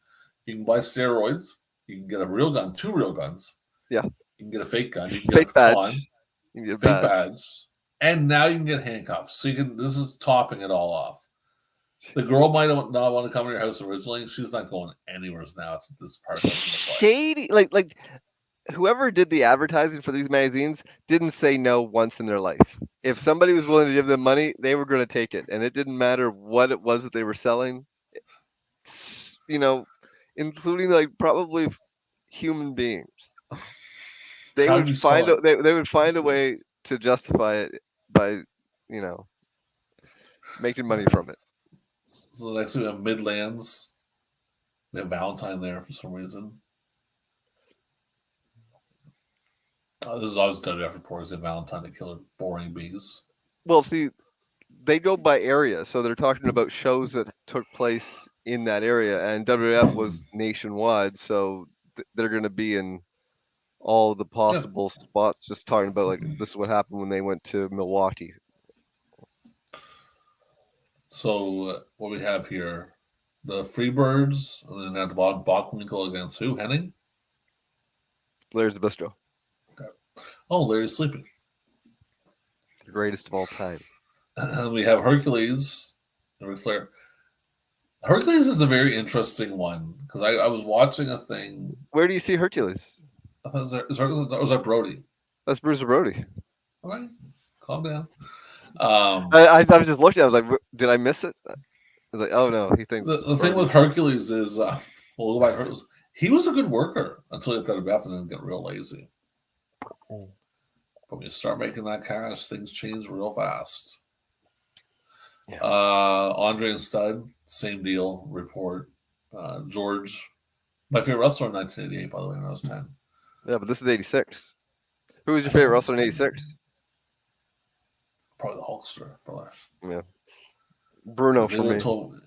You can buy steroids. You can get a real gun, 2 real guns. Yeah. You can get a fake gun. You can get a baton. You can get a fake badge. And now you can get handcuffs. So this is topping it all off. The girl might not want to come to your house originally. She's not going anywhere now. It's this part. Shady, like whoever did the advertising for these magazines didn't say no once in their life. If somebody was willing to give them money, they were going to take it, and it didn't matter what it was that they were selling. You know, including like probably human beings. They would find a way to justify it by, making money from it. So next we have Midlands. We have Valentine there for some reason. This is always WWF reports that Valentine the Killer boring bees. Well, see, they go by area, so they're talking about shows that took place in that area, and WWF was nationwide, so they're going to be in all the possible spots. Just talking about like this is what happened when they went to Milwaukee. So what we have here, the Freebirds, and then at the bottom, Bockwinkel against who? Henning? Larry Zbyszko, Okay. Oh, Larry's sleeping. the greatest of all time. And we have Hercules and Ric Flair. Hercules is a very interesting one because I was watching a thing. Where do you see Hercules? I thought it was that Brody. That's Bruiser Brody. All right, calm down. I was just looking. I was like, did I miss it? I was like, oh no, he thinks. The thing with Hercules is, we'll go back to Hercules. He was a good worker until he got to the bath and then get real lazy. Mm. But when you start making that cash, things change real fast. Yeah. Andre and Stud, same deal. Report. George, my favorite wrestler in 1988, by the way, when I was 10. Yeah, but this is 86. Who was your favorite wrestler in 86? Probably the Hulkster, brother. Yeah. Bruno If for me.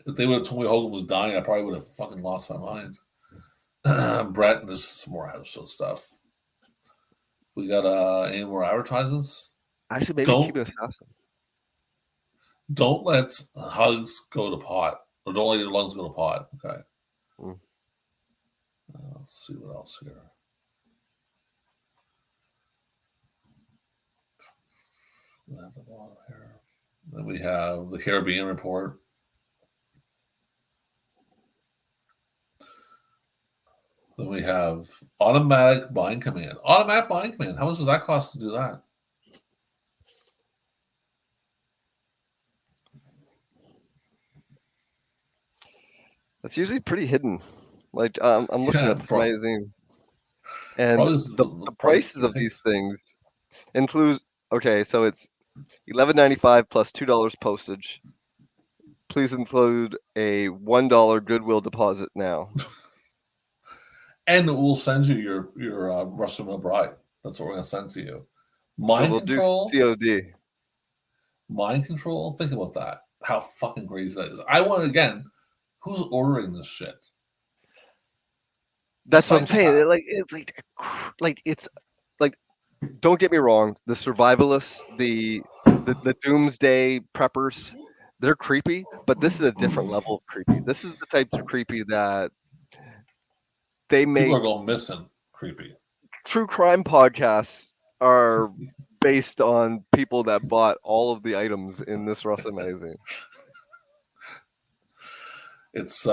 If they would have told me Hogan was dying, I probably would have fucking lost my mind. Brett, and there's some more house show stuff. We got any more advertisements? Actually, maybe keep it assassin. Don't let hugs go to pot, or don't let your lungs go to pot. Okay. Mm. Let's see what else here. Then we have the Caribbean report. Then we have automatic buying command. Automatic buying command. How much does that cost to do that? That's usually pretty hidden. Like I'm looking at this magazine, and the prices of these things include. Okay, so it's $11.95 plus $2 postage. Please include a $1 Goodwill deposit now. And we'll send you your Russian Mill Bride. That's what we're going to send to you. Mind control. COD. Mind control. Think about that. How fucking crazy that is. I want again. Who's ordering this shit? That's what I'm saying. It's like. Don't get me wrong. The survivalists, the doomsday preppers, they're creepy, but this is a different level of creepy. This is the type of creepy that they make. People are going missing. Creepy. True crime podcasts are based on people that bought all of the items in this wrestling magazine. It's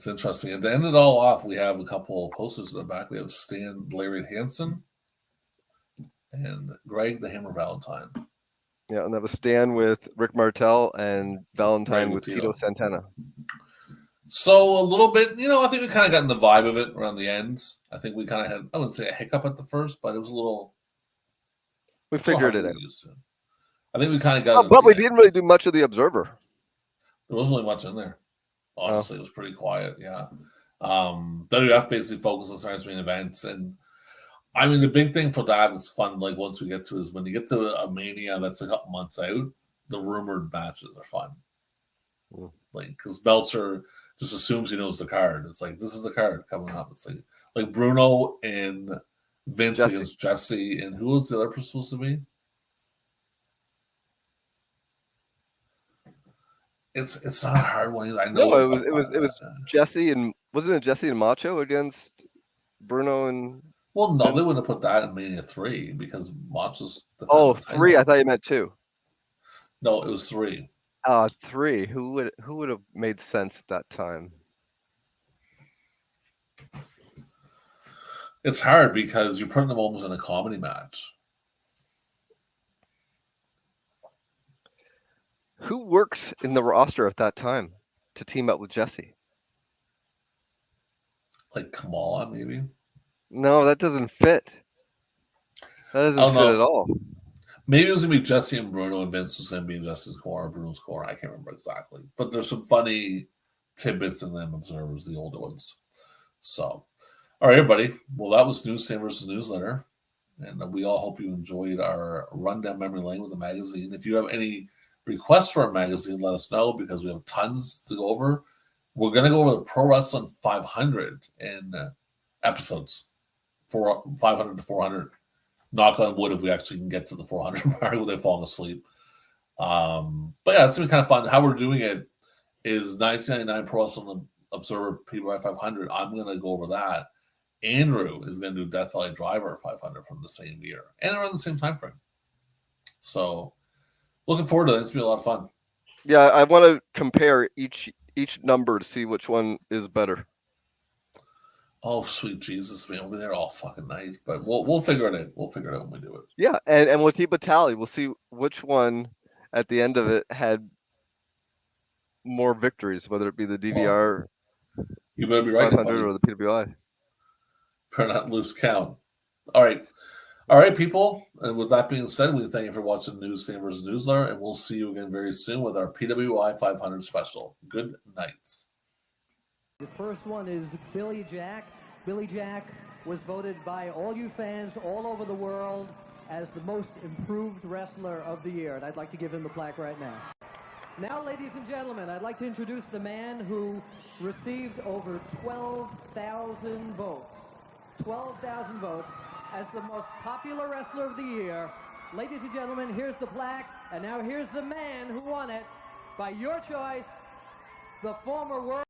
interesting. And to end it all off, we have a couple of posters in the back. We have Stan Larry Hansen and Greg the Hammer Valentine. Yeah, and that was Stan with Rick Martel and Valentine with Tito Santana. So a little bit, I think we kind of got in the vibe of it around the end. I think we kind of had, I wouldn't say a hiccup at the first, but it was a little. We figured it out. I think we kind of got. But we didn't really do much of the Observer. There wasn't really much in there. Honestly, It was pretty quiet. Yeah. WWF basically focused on Saturday main events, and I mean the big thing for that is fun. Like once we get to is when you get to a Mania that's a couple months out, the rumored matches are fun. Like because Meltzer just assumes he knows the card. It's like this is the card coming up. It's like Bruno and Vince against Jesse, and who was the other person supposed to be? It's not a hard one. I know. No, it was Jesse and wasn't it Jesse and Macho against Bruno and. Well, no, they wouldn't have put that in Mania 3 because Macho's. 3. I thought you meant 2. No, it was 3. 3. Who would have made sense at that time? It's hard because you're putting them almost in a comedy match. Who works in the roster at that time to team up with Jesse? Like Kamala, maybe? No, that doesn't fit. That doesn't fit at all. Maybe it was going to be Jesse and Bruno, and Vince was going to be in Jesse's corner, Bruno's corner. I can't remember exactly. But there's some funny tidbits in them, Observers, the older ones. So, all right, everybody. Well, that was Newsstand versus Newsletter. And we all hope you enjoyed our rundown memory lane with the magazine. If you have any requests for a magazine, let us know because we have tons to go over. We're going to go over the Pro Wrestling 500 in episodes, 500 to 400. Knock on wood if we actually can get to the 400 mark without falling asleep. But yeah, it's going to be kind of fun. How we're doing it is 1999 Pro Wrestling Observer PWI 500. I'm going to go over that. Andrew is going to do Death Valley Driver 500 from the same year. And they're on the same time frame. So looking forward to it. It's going to be a lot of fun. Yeah, I want to compare each number to see which one is better. Oh, sweet Jesus, man. We'll be there all fucking night. But we'll figure it out. We'll figure it out when we do it. Yeah, and we'll keep a tally. We'll see which one at the end of it had more victories, whether it be the DVR You better be right, 500 or the PWI. Better not lose count. All right, people. And with that being said, we thank you for watching Newsstand versus Newsletter, and we'll see you again very soon with our PWI 500 special. Good night. The first one is Billy Jack. Billy Jack was voted by all you fans all over the world as the most improved wrestler of the year, and I'd like to give him the plaque right now. Now, ladies and gentlemen, I'd like to introduce the man who received over 12,000 votes. 12,000 votes as the most popular wrestler of the year. Ladies and gentlemen, here's the plaque, and now here's the man who won it by your choice, the former world